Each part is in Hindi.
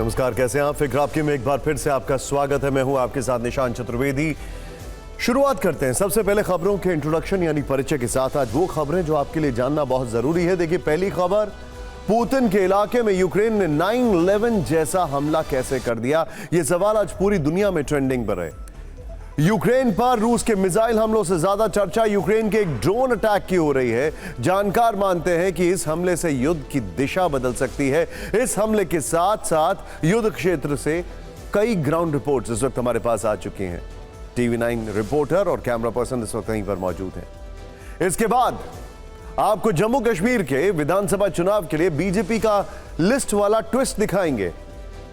नमस्कार, कैसे हैं आप? फिक्र आपकी में एक बार फिर से आपका स्वागत है। मैं हूं आपके साथ निशान चतुर्वेदी। शुरुआत करते हैं सबसे पहले खबरों के इंट्रोडक्शन यानी परिचय के साथ। आज वो खबरें जो आपके लिए जानना बहुत जरूरी है। देखिए, पहली खबर, पुतिन के इलाके में यूक्रेन ने 9/11 जैसा हमला कैसे कर दिया, यह सवाल आज पूरी दुनिया में ट्रेंडिंग पर है। यूक्रेन पर रूस के मिसाइल हमलों से ज्यादा चर्चा यूक्रेन के एक ड्रोन अटैक की हो रही है। जानकार मानते हैं कि इस हमले से युद्ध की दिशा बदल सकती है। इस हमले के साथ साथ युद्ध क्षेत्र से कई ग्राउंड रिपोर्ट्स इस वक्त हमारे पास आ चुकी हैं। TV9 रिपोर्टर और कैमरा पर्सन इस वक्त यहीं पर मौजूद हैं। इसके बाद आपको जम्मू कश्मीर के विधानसभा चुनाव के लिए बीजेपी का लिस्ट वाला ट्विस्ट दिखाएंगे,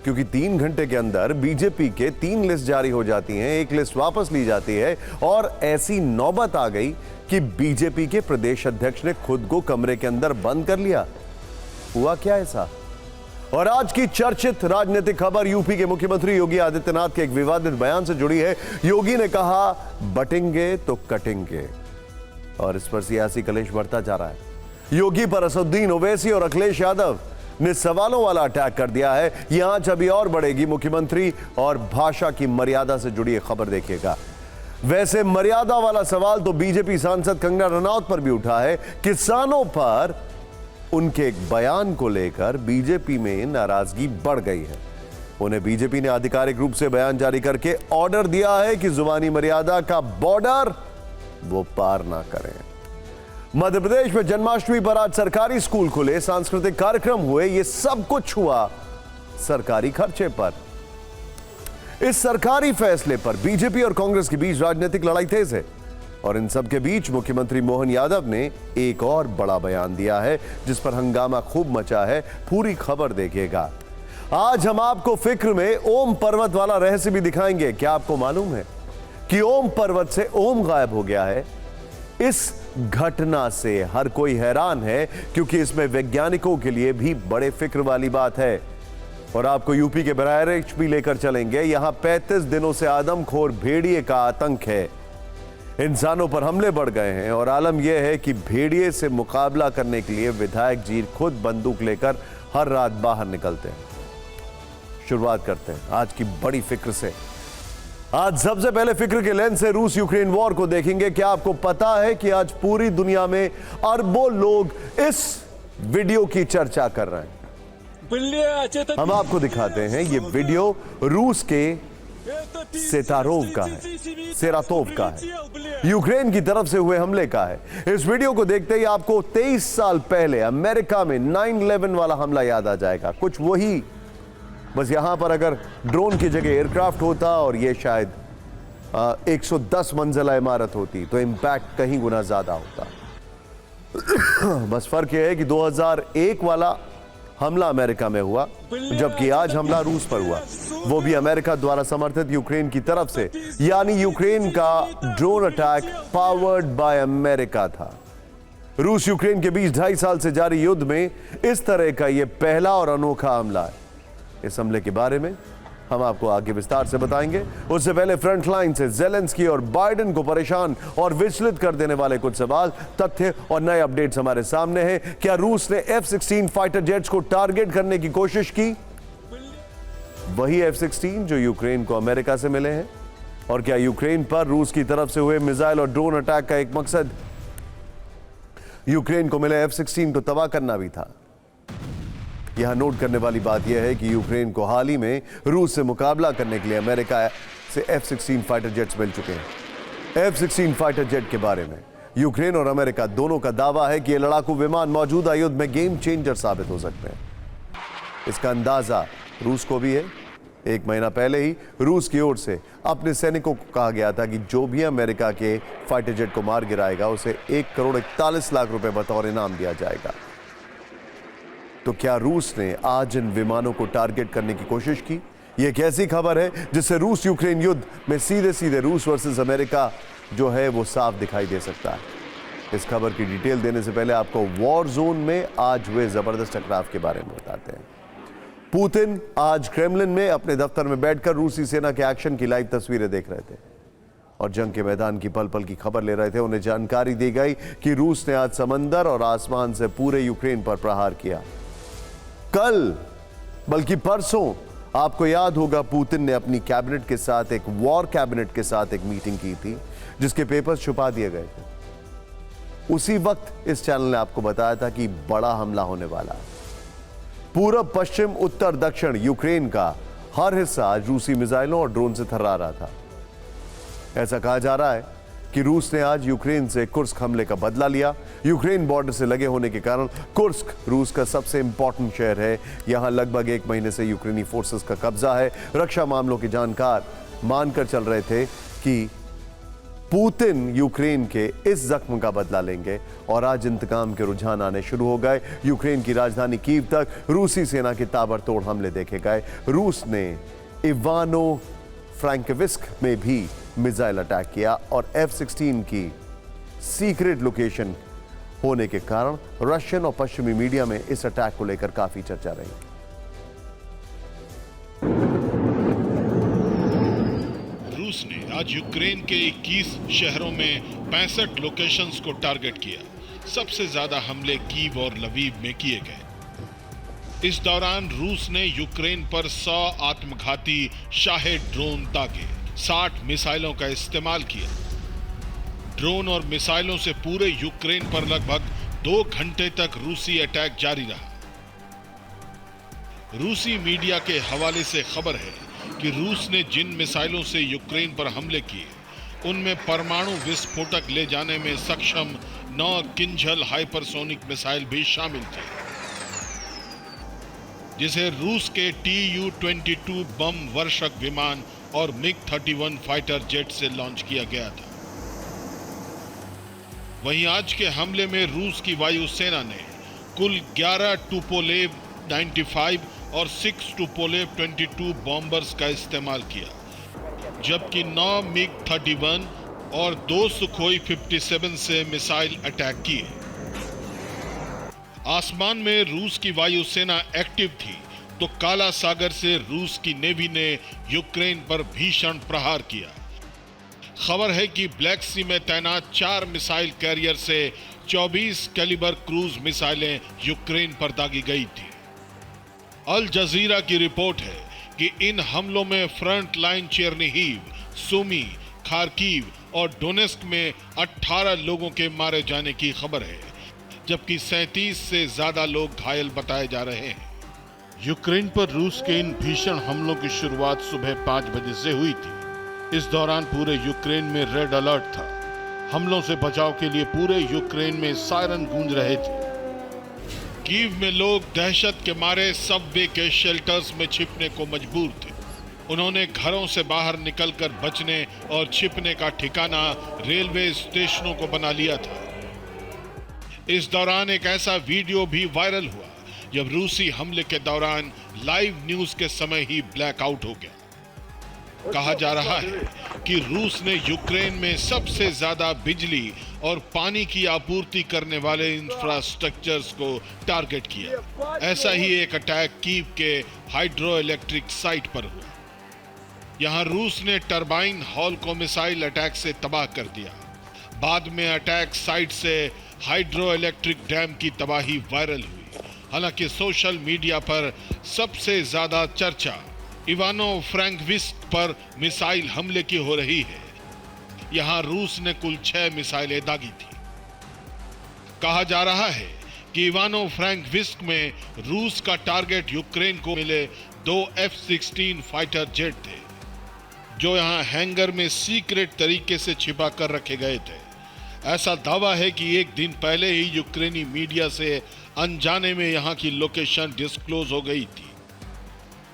क्योंकि 3 घंटे के अंदर बीजेपी के 3 लिस्ट जारी हो जाती हैं, एक लिस्ट वापस ली जाती है और ऐसी नौबत आ गई कि बीजेपी के प्रदेश अध्यक्ष ने खुद को कमरे के अंदर बंद कर लिया। हुआ क्या ऐसा? और आज की चर्चित राजनीतिक खबर यूपी के मुख्यमंत्री योगी आदित्यनाथ के एक विवादित बयान से जुड़ी है। योगी ने कहा, बटेंगे तो कटेंगे, और इस पर सियासी कलेश बढ़ता जा रहा है। योगी पर असदुद्दीन ओवैसी और अखिलेश यादव ने सवालों वाला अटैक कर दिया है। यह आंच अभी और बढ़ेगी। मुख्यमंत्री और भाषा की मर्यादा से जुड़ी एक खबर देखिएगा। वैसे मर्यादा वाला सवाल तो बीजेपी सांसद कंगना रनौत पर भी उठा है। किसानों पर उनके एक बयान को लेकर बीजेपी में नाराजगी बढ़ गई है। उन्हें बीजेपी ने आधिकारिक रूप से बयान जारी करके ऑर्डर दिया है कि जुबानी मर्यादा का बॉर्डर वो पार ना करें। मध्य प्रदेश में जन्माष्टमी पर आज सरकारी स्कूल खुले, सांस्कृतिक कार्यक्रम हुए। ये सब कुछ हुआ सरकारी खर्चे पर। इस सरकारी फैसले पर बीजेपी और कांग्रेस के बीच राजनीतिक लड़ाई तेज है, और इन सब के बीच मुख्यमंत्री मोहन यादव ने एक और बड़ा बयान दिया है, जिस पर हंगामा खूब मचा है। पूरी खबर देखिएगा। आज हम आपको फिक्र में ओम पर्वत वाला रहस्य भी दिखाएंगे। क्या आपको मालूम है कि ओम पर्वत से ओम गायब हो गया है? इस घटना से हर कोई हैरान है, क्योंकि इसमें वैज्ञानिकों के लिए भी बड़े फिक्र वाली बात है। और आपको यूपी के बहराइच भी लेकर चलेंगे। यहां 35 दिनों से आदमखोर भेड़िए का आतंक है। इंसानों पर हमले बढ़ गए हैं, और आलम यह है कि भेड़िए से मुकाबला करने के लिए विधायक जी खुद बंदूक लेकर हर रात बाहर निकलते हैं। शुरुआत करते हैं आज की बड़ी फिक्र से। आज सबसे पहले फिक्र के लेंस से रूस यूक्रेन वॉर को देखेंगे। क्या आपको पता है कि आज पूरी दुनिया में अरबों लोग इस वीडियो की चर्चा कर रहे हैं? हम आपको दिखाते हैं। ये वीडियो रूस के सेरातोव का है, यूक्रेन की तरफ से हुए हमले का है। इस वीडियो को देखते ही आपको 23 साल पहले अमेरिका में 9/11 वाला हमला याद आ जाएगा। कुछ वही, बस यहां पर अगर ड्रोन की जगह एयरक्राफ्ट होता और ये शायद 110 मंजिला इमारत होती, तो इंपैक्ट कहीं गुना ज्यादा होता। बस फर्क यह है कि 2001 वाला हमला अमेरिका में हुआ, जबकि आज हमला रूस पर हुआ, वो भी अमेरिका द्वारा समर्थित यूक्रेन की तरफ से। यानी यूक्रेन का drone attack powered by America था। रूस यूक्रेन के बीच 2.5 साल से जारी युद्ध में इस तरह का यह पहला और अनोखा हमला है। इस हमले के बारे में हम आपको आगे विस्तार से बताएंगे। उससे पहले फ्रंट लाइन से ज़ेलेंस्की और बाइडेन को परेशान और विचलित कर देने वाले कुछ सवाल, तथ्य और नए अपडेट्स हमारे सामने हैं। क्या रूस ने F-16 फाइटर जेट्स को टारगेट करने की कोशिश की? वही F-16 जो यूक्रेन को अमेरिका से मिले हैं? और क्या यूक्रेन पर रूस की तरफ से हुए मिसाइल और ड्रोन अटैक का एक मकसद यूक्रेन को मिले F-16 को तबाह करना भी था? यहां नोट करने वाली बात यह है कि यूक्रेन को हाल ही में रूस से मुकाबला करने के लिए अमेरिका से F-16 फाइटर जेट्स मिल चुके हैं। F-16 फाइटर जेट के बारे में यूक्रेन और अमेरिका दोनों का दावा है कि ये लड़ाकू विमान मौजूदा युद्ध में गेम चेंजर साबित हो सकते हैं। इसका अंदाजा रूस को भी है। 1 महीना पहले ही रूस की ओर से अपने सैनिकों को कहा गया था कि जो भी अमेरिका के फाइटर जेट को मार गिराएगा उसे 1,41,00,000 रुपए बतौर इनाम दिया जाएगा। तो क्या रूस ने आज इन विमानों को टारगेट करने की कोशिश की? यह एक ऐसी खबर है जिससे रूस यूक्रेन युद्ध में सीधे सीधे रूस वर्सेस अमेरिका जो है वो साफ दिखाई दे सकता है। इस खबर की डिटेल देने से पहले आपको वॉर जोन में आज हुए जबरदस्त टकराव के बारे में बताते हैं। पुतिन आज क्रेमलिन में अपने दफ्तर में बैठकर रूसी सेना के एक्शन की लाइव तस्वीरें देख रहे थे और जंग के मैदान की पल पल की खबर ले रहे थे। उन्हें जानकारी दी गई कि रूस ने आज समंदर और आसमान से पूरे यूक्रेन पर प्रहार किया। कल बल्कि परसों आपको याद होगा पुतिन ने अपनी कैबिनेट के साथ, एक वॉर कैबिनेट के साथ एक मीटिंग की थी जिसके पेपर्स छुपा दिए गए थे। उसी वक्त इस चैनल ने आपको बताया था कि बड़ा हमला होने वाला है। पूरब, पश्चिम, उत्तर, दक्षिण यूक्रेन का हर हिस्सा आज रूसी मिसाइलों और ड्रोन से थर्रा रहा था। ऐसा कहा जा रहा है कि रूस ने आज यूक्रेन से कुर्स्क हमले का बदला लिया। यूक्रेन बॉर्डर से लगे होने के कारण कुर्स्क रूस का सबसे इंपॉर्टेंट शहर है। यहां लगभग 1 महीने से यूक्रेनी फोर्सेस का कब्जा है। रक्षा मामलों के जानकार मानकर चल रहे थे कि पुतिन यूक्रेन के इस जख्म का बदला लेंगे और आज इंतकाम के रुझान आने शुरू हो गए। यूक्रेन की राजधानी कीव तक रूसी सेना के ताबड़तोड़ हमले देखे गए। रूस ने इवानो फ्रैंकोविस्क में भी मिसाइल अटैक किया और F-16 की सीक्रेट लोकेशन होने के कारण रशियन और पश्चिमी मीडिया में इस अटैक को लेकर काफी चर्चा रही। रूस ने आज यूक्रेन के 21 शहरों में 65 लोकेशंस को टारगेट किया। सबसे ज्यादा हमले कीव और लवीव में किए गए। इस दौरान रूस ने यूक्रेन पर 100 आत्मघाती शाहेद ड्रोन दागे, 60 मिसाइलों का इस्तेमाल किया। ड्रोन और मिसाइलों से पूरे यूक्रेन पर लगभग 2 घंटे तक रूसी अटैक जारी रहा। रूसी मीडिया के हवाले से खबर है कि रूस ने जिन मिसाइलों से यूक्रेन पर हमले किए उनमें परमाणु विस्फोटक ले जाने में सक्षम 9 किंझल हाइपरसोनिक मिसाइल भी शामिल थे, जिसे रूस के Tu-22 बम वर्षक विमान और MiG-31 फाइटर जेट से लॉन्च किया गया था। वहीं आज के हमले में रूस की वायुसेना ने कुल 11 टुपोलेव 95 और 6 टुपोलेव 22 बॉम्बर्स का इस्तेमाल किया, जबकि 9 MiG-31 और 2 सुखोई 57 से मिसाइल अटैक किए। आसमान में रूस की वायुसेना एक्टिव थी तो काला सागर से रूस की नेवी ने यूक्रेन पर भीषण प्रहार किया। खबर है कि ब्लैक सी में तैनात 4 मिसाइल कैरियर से 24 कैलिबर क्रूज मिसाइलें यूक्रेन पर दागी गई थी। अल जजीरा की रिपोर्ट है कि इन हमलों में front line Chernihiv, Sumy, Kharkiv और डोनेस्क में 18 लोगों के मारे जाने की खबर है, जबकि 37 से ज्यादा लोग घायल बताए जा रहे हैं। यूक्रेन पर रूस के इन भीषण हमलों की शुरुआत सुबह 5 बजे से हुई थी। इस दौरान पूरे यूक्रेन में रेड अलर्ट था। हमलों से बचाव के लिए पूरे यूक्रेन में सायरन गूंज रहे थे। कीव में लोग दहशत के मारे सबवे के शेल्टर्स में छिपने को मजबूर थे। उन्होंने घरों से बाहर निकलकर बचने और छिपने का ठिकाना रेलवे स्टेशनों को बना लिया था। इस दौरान एक ऐसा वीडियो भी वायरल हुआ जब रूसी हमले के दौरान लाइव न्यूज के समय ही ब्लैकआउट हो गया। कहा जा रहा है कि रूस ने यूक्रेन में सबसे ज्यादा बिजली और पानी की आपूर्ति करने वाले इंफ्रास्ट्रक्चर्स को टारगेट किया। ऐसा ही एक अटैक कीव के हाइड्रो इलेक्ट्रिक साइट पर हुआ। यहां रूस ने टरबाइन हॉल को मिसाइल अटैक से तबाह कर दिया। बाद में अटैक साइट से हाइड्रो इलेक्ट्रिक डैम की तबाही वायरल हुई। हालांकि सोशल मीडिया पर सबसे ज्यादा चर्चा इवानो फ्रैंकोविस्क पर मिसाइल हमले की हो रही है। यहां रूस ने कुल 6 मिसाइलें दागी थी। कहा जा रहा है कि इवानो फ्रैंकोविस्क में रूस का टारगेट यूक्रेन को मिले 2 F-16 फाइटर जेट थे, जो यहां हैंगर में सीक्रेट तरीके से छिपा कर रखे गए थे। ऐसा दावा है कि एक दिन पहले ही यूक्रेनी मीडिया से अनजाने में यहां की लोकेशन डिस्क्लोज हो गई थी,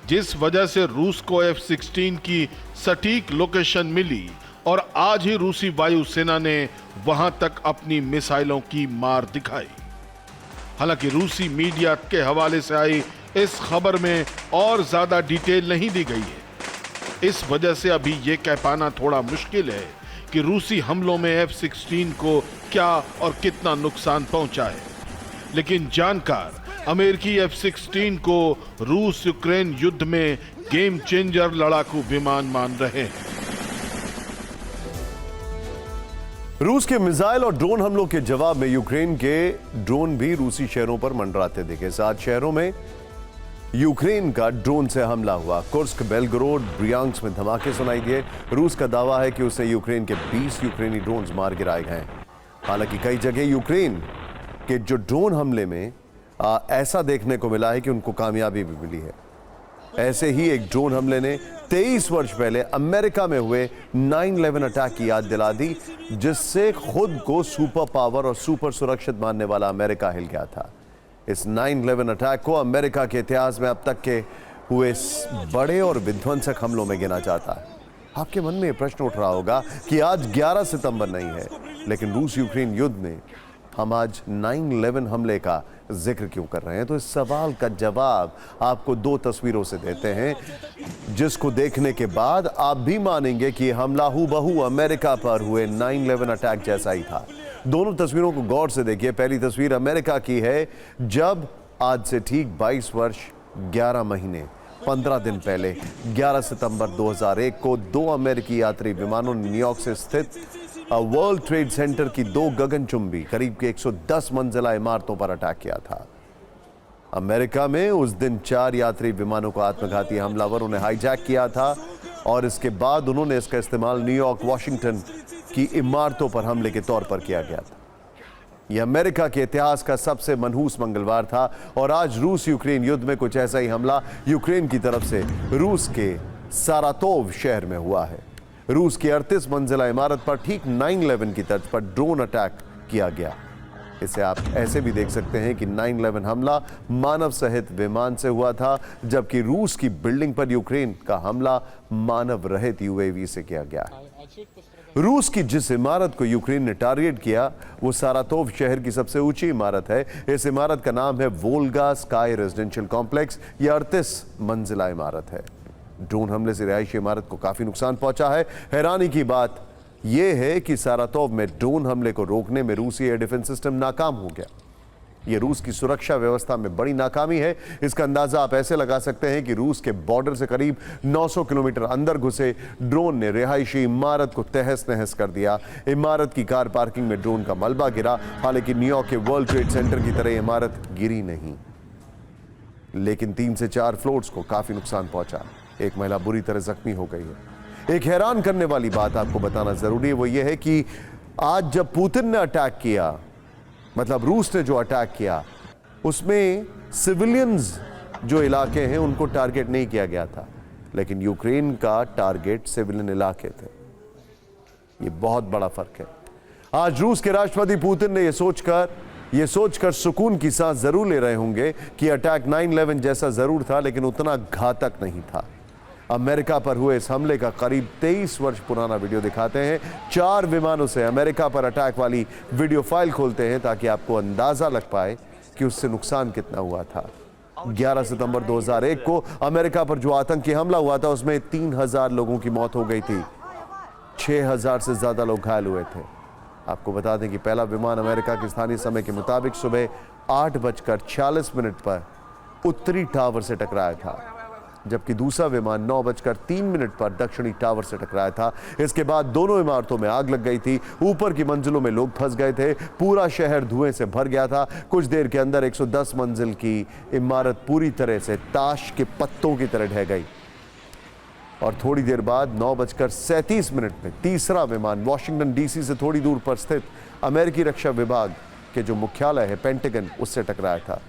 जिस वजह से रूस को F-16 की सटीक लोकेशन मिली और आज ही रूसी वायुसेना ने वहां तक अपनी मिसाइलों की मार दिखाई। हालांकि रूसी मीडिया के हवाले से आई इस खबर में और ज्यादा डिटेल नहीं दी गई है। इस वजह से अभी यह कह पाना थोड़ा मुश्किल है कि रूसी हमलों में F-16 को क्या और कितना नुकसान पहुंचा है। लेकिन जानकार अमेरिकी F-16 को रूस यूक्रेन युद्ध में गेम चेंजर लड़ाकू विमान मान रहे हैं। रूस के मिसाइल और ड्रोन हमलों के जवाब में यूक्रेन के ड्रोन भी रूसी शहरों पर मंडराते दिखे। 7 शहरों में यूक्रेन का ड्रोन से हमला हुआ। कुर्स्क, बेलगोरोड, ब्रियांस्क में धमाके सुनाई दिए। रूस का दावा है कि उसे यूक्रेन के 20 यूक्रेनी ड्रोन्स मार गिराए गए। हालांकि कई जगह यूक्रेन के जो ड्रोन हमले में ऐसा देखने को मिला है कि उनको कामयाबी भी मिली है। ऐसे ही एक ड्रोन हमले ने 23 वर्ष पहले अमेरिका में हुए 9/11 अटैक की याद दिला दी, जिससे खुद को सुपर पावर और सुपर सुरक्षित मानने वाला अमेरिका हिल गया था। इस 9/11 अटैक को अमेरिका के इतिहास में अब तक के हुए बड़े और विध्वंसक हमलों में गिना जाता है। आपके मन में यह प्रश्न उठ रहा होगा कि आज 11 सितंबर नहीं है, लेकिन रूस यूक्रेन युद्ध में हम आज 9/11 हमले का जिक्र क्यों कर रहे हैं? तो इस सवाल का जवाब आपको 2 तस्वीरों से देते हैं, जिसको देखने के बाद आप भी मानेंगे कि हमला हूबहू अमेरिका पर हुए 9/11 अटैक जैसा ही था। दोनों तस्वीरों को गौर से देखिए। पहली तस्वीर अमेरिका की है, जब आज से ठीक 22 वर्ष 11 महीने 15 दिन पहले 11 सितंबर 2001 को 2 अमेरिकी यात्री विमानों ने न्यूयॉर्क से स्थित वर्ल्ड ट्रेड सेंटर की 2 गगनचुंबी करीब के 110 मंजिला इमारतों पर अटैक किया था। अमेरिका में उस दिन 4 यात्री विमानों को आत्मघाती हमलावरों ने हाईजैक किया था और इसके बाद उन्होंने इसका इस्तेमाल न्यूयॉर्क, वॉशिंगटन की इमारतों पर हमले के तौर पर किया गया था। यह अमेरिका के इतिहास का सबसे मनहूस मंगलवार था और आज रूस यूक्रेन युद्ध में कुछ ऐसा ही हमला यूक्रेन की तरफ से रूस के सारातोव शहर में हुआ है। रूस की 38 मंजिला इमारत पर ठीक 9/11 की तर्ज पर ड्रोन अटैक किया गया। इसे आप ऐसे भी देख सकते हैं कि 9/11 हमला मानव सहित विमान से हुआ था, जबकि रूस की बिल्डिंग पर यूक्रेन का हमला मानव रहित यूएवी से किया गया है। रूस की जिस इमारत को यूक्रेन ने टारगेट किया वो सारातोव शहर की सबसे ऊंची इमारत है। इस इमारत का नाम है वोल्गा स्काई रेजिडेंशियल कॉम्प्लेक्स। यह 38 मंजिला इमारत है। ड्रोन हमले से रिहायशी इमारत को काफी नुकसान पहुंचा है। हैरानी की बात यह है कि सारातोव में ड्रोन हमले को रोकने में रूसी एयर डिफेंस सिस्टम नाकाम हो गया। यह रूस की सुरक्षा व्यवस्था में बड़ी नाकामी है। इसका अंदाजा आप ऐसे लगा सकते हैं कि रूस के बॉर्डर से करीब 900 किलोमीटर अंदर घुसे ड्रोन ने रिहायशी इमारत को तहस नहस कर दिया। इमारत की कार पार्किंग में ड्रोन का मलबा गिरा। हालांकि न्यूयॉर्क के वर्ल्ड ट्रेड सेंटर की तरह इमारत गिरी नहीं, लेकिन 3 से 4 फ्लोर्स को काफी नुकसान पहुंचा। एक महिला बुरी तरह जख्मी हो गई है। एक हैरान करने वाली बात आपको बताना जरूरी है, वो ये है कि आज जब पुतिन ने अटैक किया, मतलब रूस ने जो अटैक किया, उसमें सिविलियंस जो इलाके हैं उनको टारगेट नहीं किया गया था, लेकिन यूक्रेन का टारगेट सिविलियन इलाके थे। ये बहुत बड़ा फर्क है। आज रूस के राष्ट्रपति पुतिन ने ये सोचकर सुकून की सांस जरूर ले रहे होंगे कि अटैक 9/11 जैसा जरूर था, लेकिन उतना घातक नहीं था। अमेरिका पर हुए इस हमले का करीब 23 वर्ष पुराना वीडियो दिखाते हैं। 4 विमानों से अमेरिका पर अटैक वाली वीडियो फाइल खोलते हैं ताकि आपको अंदाजा लग पाए कि उससे नुकसान कितना हुआ था। 11 सितंबर 2001 को अमेरिका पर जो आतंकी हमला हुआ था उसमें 3000 लोगों की मौत हो गई थी। 6000 से ज्यादा लोग घायल हुए थे। आपको बता दें कि पहला विमान अमेरिका के स्थानीय समय के मुताबिक सुबह 8:46 पर उत्तरी टावर से टकराया था, जबकि दूसरा विमान 9:03 पर दक्षिणी टावर से टकराया था। इसके बाद दोनों इमारतों में आग लग गई थी। ऊपर की मंजिलों में लोग फंस गए थे। पूरा शहर धुएं से भर गया था। कुछ देर के अंदर 110 मंजिल की इमारत पूरी तरह से ताश के पत्तों की तरह ढह गई और थोड़ी देर बाद 9:37 में तीसरा विमान वॉशिंगटन डीसी से थोड़ी दूर पर स्थित अमेरिकी रक्षा विभाग के जो मुख्यालय है पेंटागन, उससे टकराया था,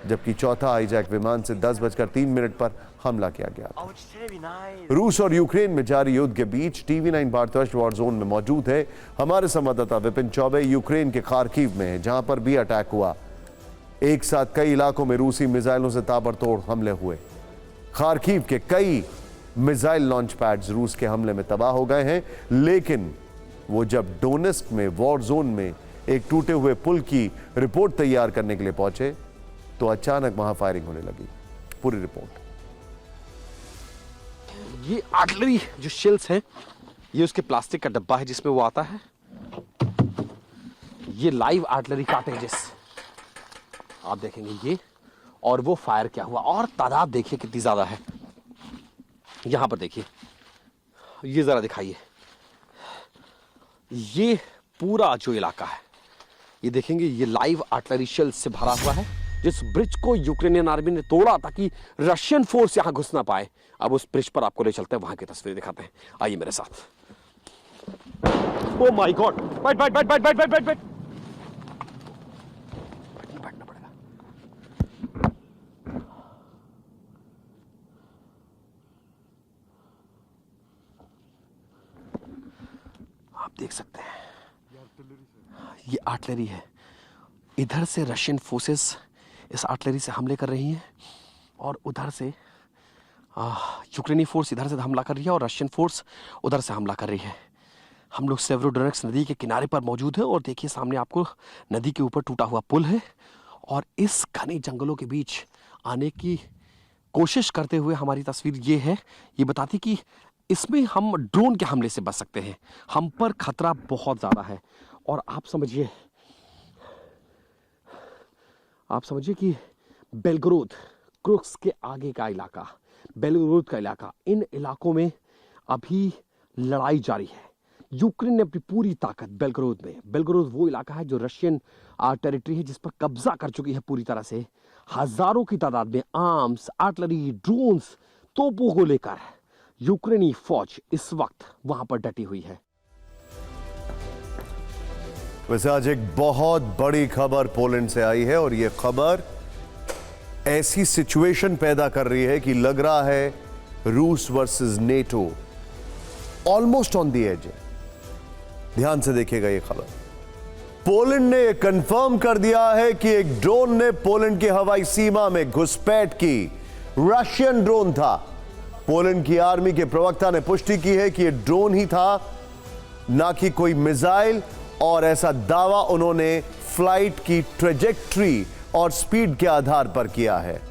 जबकि चौथा हाईजैक विमान से 10:03 पर हमला किया गया था। रूस और यूक्रेन में जारी युद्ध के बीच TV9 भारतवर्ष वॉर जोन में मौजूद है। हमारे संवाददाता विपिन चौबे यूक्रेन के खार्किव में है, जहां पर भी अटैक हुआ। एक साथ कई इलाकों में रूसी मिसाइलों से ताबड़तोड़ हमले हुए। खार्किव के कई मिसाइल लॉन्च पैड्स रूस के हमले में तबाह हो गए हैं, लेकिन वो जब डोनेस्क में वॉर जोन में एक टूटे हुए पुल की रिपोर्ट तैयार करने के लिए पहुंचे तो अचानक वहां फायरिंग होने लगी। पूरी रिपोर्ट। ये आर्टिलरी जो शेल्स हैं, ये उसके प्लास्टिक का डब्बा है जिसमें वो आता है। ये लाइव आर्टिलरी कार्टेजेस आप देखेंगे ये, और वो फायर क्या हुआ और तादाद देखिए कितनी ज्यादा है। यहां पर देखिए, ये जरा दिखाइए, ये पूरा जो इलाका है ये देखेंगे, ये लाइव आर्टिलरी शेल्स से भरा हुआ है। जिस ब्रिज को यूक्रेनियन आर्मी ने तोड़ा ताकि रशियन फोर्स यहां घुस ना पाए, अब उस ब्रिज पर आपको ले चलते हैं, वहां की तस्वीर दिखाते हैं। आइए मेरे साथ। ओ माय गॉड, बैठ बैठ बैठ बैठ बैठ बैठ बैठ बैठ बैठना पड़ेगा। आप देख सकते हैं ये आर्टिलरी है। इधर से रशियन फोर्सेस इस आर्टिलरी से हमले कर रही हैं और उधर से यूक्रेनी फोर्स इधर से हमला कर रही है और रशियन फोर्स उधर से हमला कर रही है। हम लोग सेवरोडोनेट्स नदी के किनारे पर मौजूद हैं और देखिए सामने आपको नदी के ऊपर टूटा हुआ पुल है और इस घने जंगलों के बीच आने की कोशिश करते हुए हमारी तस्वीर ये है, ये बताती कि इसमें हम ड्रोन के हमले से बच सकते हैं। हम पर खतरा बहुत ज़्यादा है और आप समझिए कि बेलगोरोद, क्रुक्स के आगे का इलाका, बेलगोरोद का इलाका, इन इलाकों में अभी लड़ाई जारी है। यूक्रेन ने अपनी पूरी ताकत बेलगोरोद में, बेलगोरोद वो इलाका है जो रशियन टेरिटरी है जिस पर कब्जा कर चुकी है पूरी तरह से। हजारों की तादाद में आर्म्स, आर्टिलरी, ड्रोन्स, तोपों को लेकर यूक्रेनी फौज इस वक्त वहां पर डटी हुई है। वैसे आज एक बहुत बड़ी खबर पोलैंड से आई है और यह खबर ऐसी सिचुएशन पैदा कर रही है कि लग रहा है रूस versus NATO almost on the edge है। ध्यान से देखिएगा ये खबर। पोलैंड ने कंफर्म कर दिया है कि एक ड्रोन ने पोलैंड की हवाई सीमा में घुसपैठ की। रशियन ड्रोन था। पोलैंड की आर्मी के प्रवक्ता ने पुष्टि की है कि यह ड्रोन ही था, ना कि कोई मिसाइल, और ऐसा दावा उन्होंने फ्लाइट की ट्रेजेक्ट्री और स्पीड के आधार पर किया है।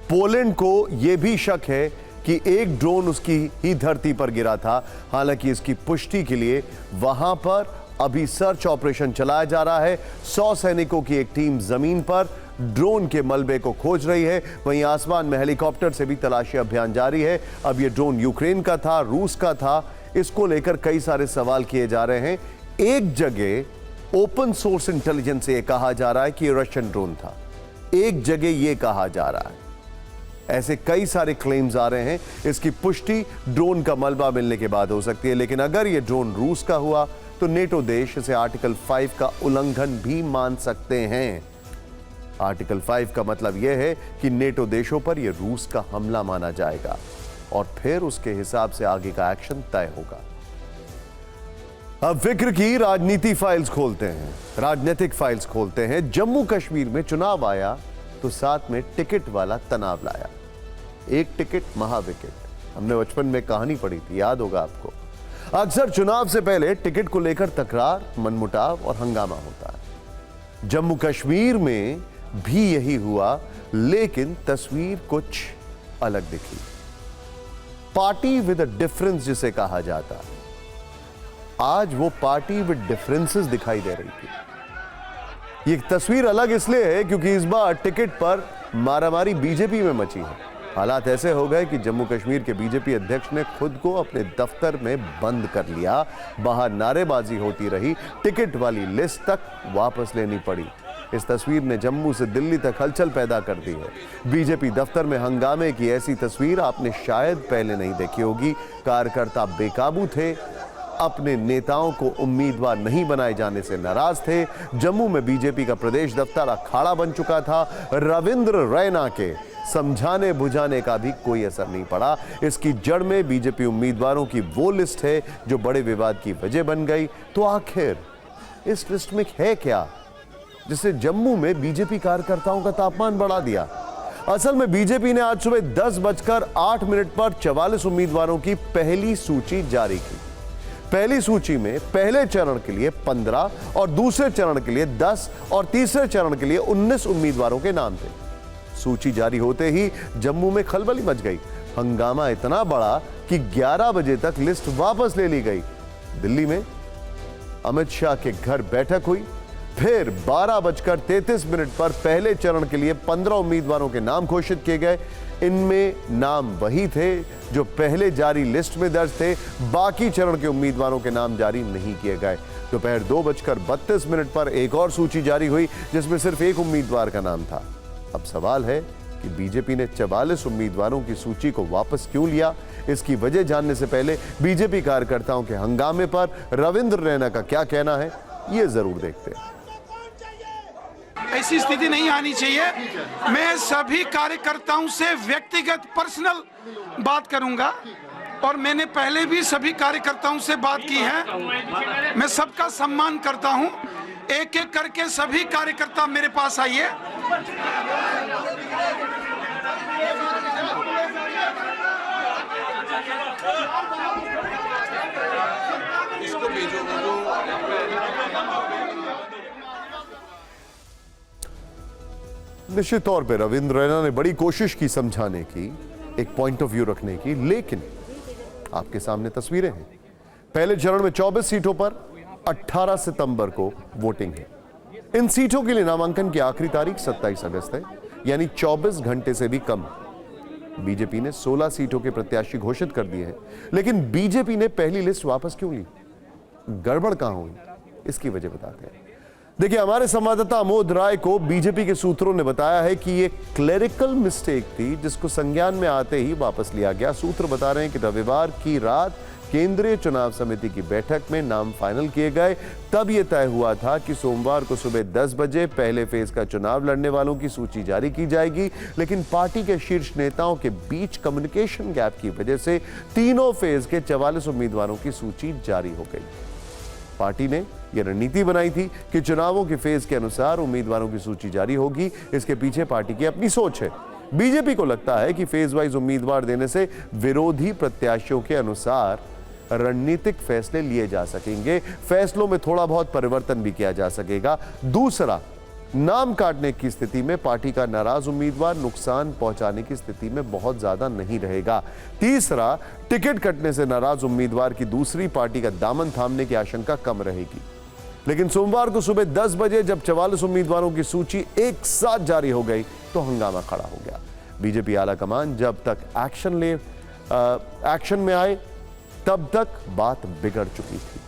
पोलैंड को यह भी शक है कि एक ड्रोन उसकी ही धरती पर गिरा था। हालांकि इसकी पुष्टि के लिए वहां पर अभी सर्च ऑपरेशन चलाया जा रहा है। 100 सैनिकों की एक टीम जमीन पर ड्रोन के मलबे को खोज रही है। वहीं आसमान में हेलीकॉप्टर से भी तलाशी अभियान जारी है। अब यह ड्रोन यूक्रेन का था, रूस का था, इसको लेकर कई सारे सवाल किए जा रहे हैं। एक जगह ओपन सोर्स इंटेलिजेंस से यह कहा जा रहा है कि यह रशियन ड्रोन था, एक जगह यह कहा जा रहा है। ऐसे कई सारे क्लेम्स आ रहे हैं। इसकी पुष्टि ड्रोन का मलबा मिलने के बाद हो सकती है। लेकिन अगर यह ड्रोन रूस का हुआ तो नेटो देश इसे आर्टिकल 5 का उल्लंघन भी मान सकते हैं। आर्टिकल 5 का मतलब यह है कि नेटो देशों पर यह रूस का हमला माना जाएगा और फिर उसके हिसाब से आगे का एक्शन तय होगा। अब फिक्र की राजनीति फाइल्स खोलते हैं, राजनीतिक फाइल्स खोलते हैं। जम्मू कश्मीर में चुनाव आया तो साथ में टिकट वाला तनाव लाया। एक टिकट महाविकेट। हमने बचपन में कहानी पढ़ी थी, याद होगा आपको। अक्सर चुनाव से पहले टिकट को लेकर तकरार, मनमुटाव और हंगामा होता है। जम्मू कश्मीर में भी यही हुआ, लेकिन तस्वीर कुछ अलग दिखी। पार्टी विद अ डिफरेंस जिसे कहा जाता, आज वो पार्टी विद डिफरेंसेस दिखाई दे रही थी। ये तस्वीर अलग इसलिए है क्योंकि इस बार टिकट पर मारामारी बीजेपी में मची है। हालात ऐसे हो गए कि जम्मू कश्मीर के बीजेपी अध्यक्ष ने खुद को अपने दफ्तर में बंद कर लिया। बाहर नारेबाजी होती रही, टिकट वाली लिस्ट तक वापस लेनी पड़ी। इस तस्वीर ने जम्मू से दिल्ली तक हलचल पैदा कर दी है। बीजेपी दफ्तर में हंगामे की ऐसी तस्वीर आपने शायद पहले नहीं देखी होगी। कार्यकर्ता बेकाबू थे, अपने नेताओं को उम्मीदवार नहीं बनाए जाने से नाराज थे। जम्मू में बीजेपी का प्रदेश दफ्तर अखाड़ा बन चुका था। रविंद्र रैना के समझाने बुझाने का भी कोई असर नहीं पड़ा। इसकी जड़ में बीजेपी उम्मीदवारों की वो लिस्ट है जो बड़े विवाद की वजह बन गई। तो आखिर इस लिस्ट में है क्या जिससे जम्मू में बीजेपी कार्यकर्ताओं का तापमान बढ़ा दिया? असल में बीजेपी ने आज सुबह 10:08 पर 44 उम्मीदवारों की पहली सूची जारी की। पहली सूची में पहले चरण के लिए 15 और दूसरे चरण के लिए 10 और तीसरे चरण के लिए 19 उम्मीदवारों के नाम थे। सूची जारी होते ही जम्मू में खलबली मच गई। हंगामा इतना बड़ा कि 11 बजे तक लिस्ट वापस ले ली गई। दिल्ली में अमित शाह के घर बैठक हुई। फिर 12:33 पर पहले चरण के लिए 15 उम्मीदवारों के नाम घोषित किए गए। इनमें नाम वही थे जो पहले जारी लिस्ट में दर्ज थे। बाकी चरण के उम्मीदवारों के नाम जारी नहीं किए गए। दोपहर 2:32 पर एक और सूची जारी हुई जिसमें सिर्फ एक उम्मीदवार का नाम था। अब सवाल है कि बीजेपी ने 44 उम्मीदवारों की सूची को वापस क्यों लिया। इसकी वजह जानने से पहले बीजेपी कार्यकर्ताओं के हंगामे पर रविंद्र रैना का क्या कहना है, ये जरूर देखते हैं। ऐसी स्थिति नहीं आनी चाहिए। मैं सभी कार्यकर्ताओं से व्यक्तिगत पर्सनल बात करूंगा और मैंने पहले भी सभी कार्यकर्ताओं से बात की है। मैं सबका सम्मान करता हूं। एक एक करके सभी कार्यकर्ता मेरे पास आइए। निश्चित तौर पे रविंद्र रैना ने बड़ी कोशिश की समझाने की, एक पॉइंट ऑफ व्यू रखने की, लेकिन आपके सामने तस्वीरें हैं। पहले चरण में 24 सीटों पर 18 सितंबर को वोटिंग है। इन सीटों के लिए नामांकन की आखिरी तारीख 27 अगस्त है, यानी 24 घंटे से भी कम। बीजेपी ने 16 सीटों के प्रत्याशी घोषित कर दिए हैं, लेकिन बीजेपी ने पहली लिस्ट वापस क्यों ली? गड़बड़ कहां हुई, इसकी वजह बताते हैं। देखिए, हमारे संवाददाता अमोद राय को बीजेपी के सूत्रों ने बताया है कि यह क्लेरिकल मिस्टेक थी जिसको संज्ञान में आते ही वापस लिया गया। सूत्र बता रहे हैं कि रविवार की रात केंद्रीय चुनाव समिति की बैठक में नाम फाइनल किए गए। तब यह तय हुआ था कि सोमवार को सुबह 10 बजे पहले फेज का चुनाव लड़ने वालों की सूची जारी की जाएगी, लेकिन पार्टी के शीर्ष नेताओं के बीच कम्युनिकेशन गैप की वजह से तीनों फेज के 44 उम्मीदवारों की सूची जारी हो गई। पार्टी ने यह रणनीति बनाई थी कि चुनावों के फेज के अनुसार उम्मीदवारों की सूची जारी होगी। इसके पीछे पार्टी की अपनी सोच है। बीजेपी को लगता है कि फेज वाइज उम्मीदवार देने से विरोधी प्रत्याशियों के अनुसार रणनीतिक फैसले लिए जा सकेंगे, फैसलों में थोड़ा बहुत परिवर्तन भी किया जा सकेगा। दूसरा, नाम काटने की स्थिति में पार्टी का नाराज उम्मीदवार नुकसान पहुंचाने की स्थिति में बहुत ज्यादा नहीं रहेगा। तीसरा, टिकट कटने से नाराज उम्मीदवार की दूसरी पार्टी का दामन थामने की आशंका कम रहेगी। लेकिन सोमवार को सुबह 10 बजे जब 44 उम्मीदवारों की सूची एक साथ जारी हो गई तो हंगामा खड़ा हो गया। बीजेपी आलाकमान जब तक एक्शन में आए तब तक बात बिगड़ चुकी थी।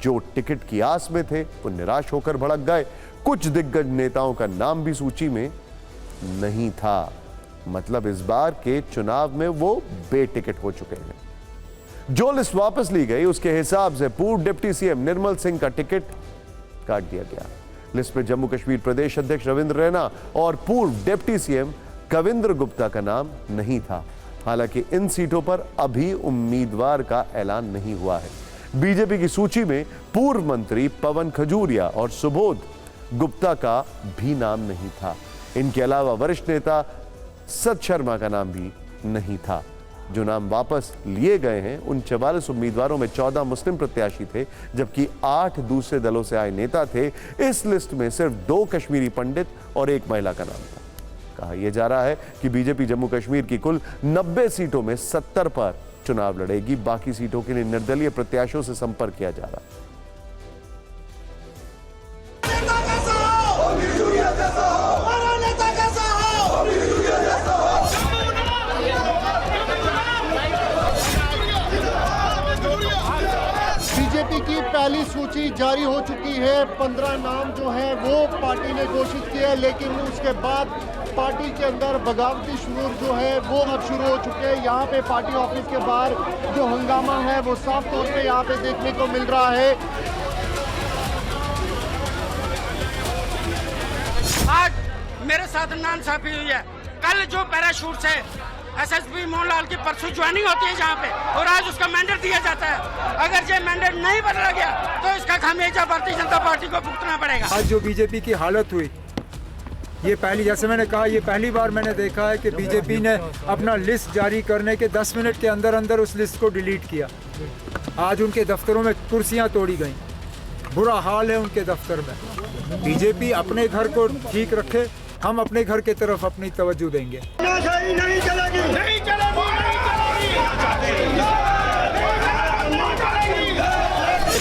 जो टिकट की आस में थे वो निराश होकर भड़क गए। कुछ दिग्गज नेताओं का नाम भी सूची में नहीं था। मतलब इस बार के चुनाव में वो बेटिकट हो चुके हैं। जो लिस्ट वापस ली गई उसके हिसाब से पूर्व डिप्टी सीएम निर्मल सिंह का टिकट काट दिया गया। लिस्ट में जम्मू कश्मीर प्रदेश अध्यक्ष रविंद्र रैना और पूर्व डिप्टी सीएम कविंद्र गुप्ता का नाम नहीं था। हालांकि इन सीटों पर अभी उम्मीदवार का ऐलान नहीं हुआ है। बीजेपी की सूची में पूर्व मंत्री पवन खजूरिया और सुबोध गुप्ता का भी नाम नहीं था। इनके अलावा वरिष्ठ नेता सत शर्मा का नाम भी नहीं था। जो नाम वापस लिए गए हैं उन 44 उम्मीदवारों में 14 मुस्लिम प्रत्याशी थे, जबकि 8 दूसरे दलों से आए नेता थे। इस लिस्ट में सिर्फ 2 कश्मीरी पंडित और 1 महिला का नाम था। कहा यह जा रहा है कि बीजेपी जम्मू कश्मीर की कुल 90 सीटों में 70 पर चुनाव लड़ेगी। बाकी सीटों के लिए निर्दलीय प्रत्याशियों से संपर्क किया जा रहा है। बीजेपी की पहली सूची जारी हो चुकी है। 15 नाम जो है वो पार्टी ने घोषित किए हैं, लेकिन उसके बाद पार्टी के अंदर बगावती शुरू जो है वो अब शुरू हो चुके हैं। यहाँ पे पार्टी ऑफिस के बाहर जो हंगामा है वो साफ तौर पे यहाँ पे देखने को मिल रहा है। आज मेरे साथ नाइंसाफी हुई है। कल जो पैराशूट से एसएसपी मोहनलाल की परसों ज्वाइनिंग होती है जहाँ पे, और आज उसका मैंडेट दिया जाता है। अगर ये मैंडेट नहीं बदला गया तो इसका खामियाजा भारतीय जनता पार्टी को भुगतना पड़ेगा। आज जो बीजेपी की हालत हुई, ये पहली, जैसे मैंने कहा, ये पहली बार मैंने देखा है कि बीजेपी ने अपना लिस्ट जारी करने के 10 मिनट के अंदर अंदर उस लिस्ट को डिलीट किया। आज उनके दफ्तरों में कुर्सियां तोड़ी गई, बुरा हाल है उनके दफ्तर में। बीजेपी अपने घर को ठीक रखे, हम अपने घर की तरफ अपनी तवज्जो देंगे। नहीं चलेगी, नहीं चलेगी, नहीं चलेगी।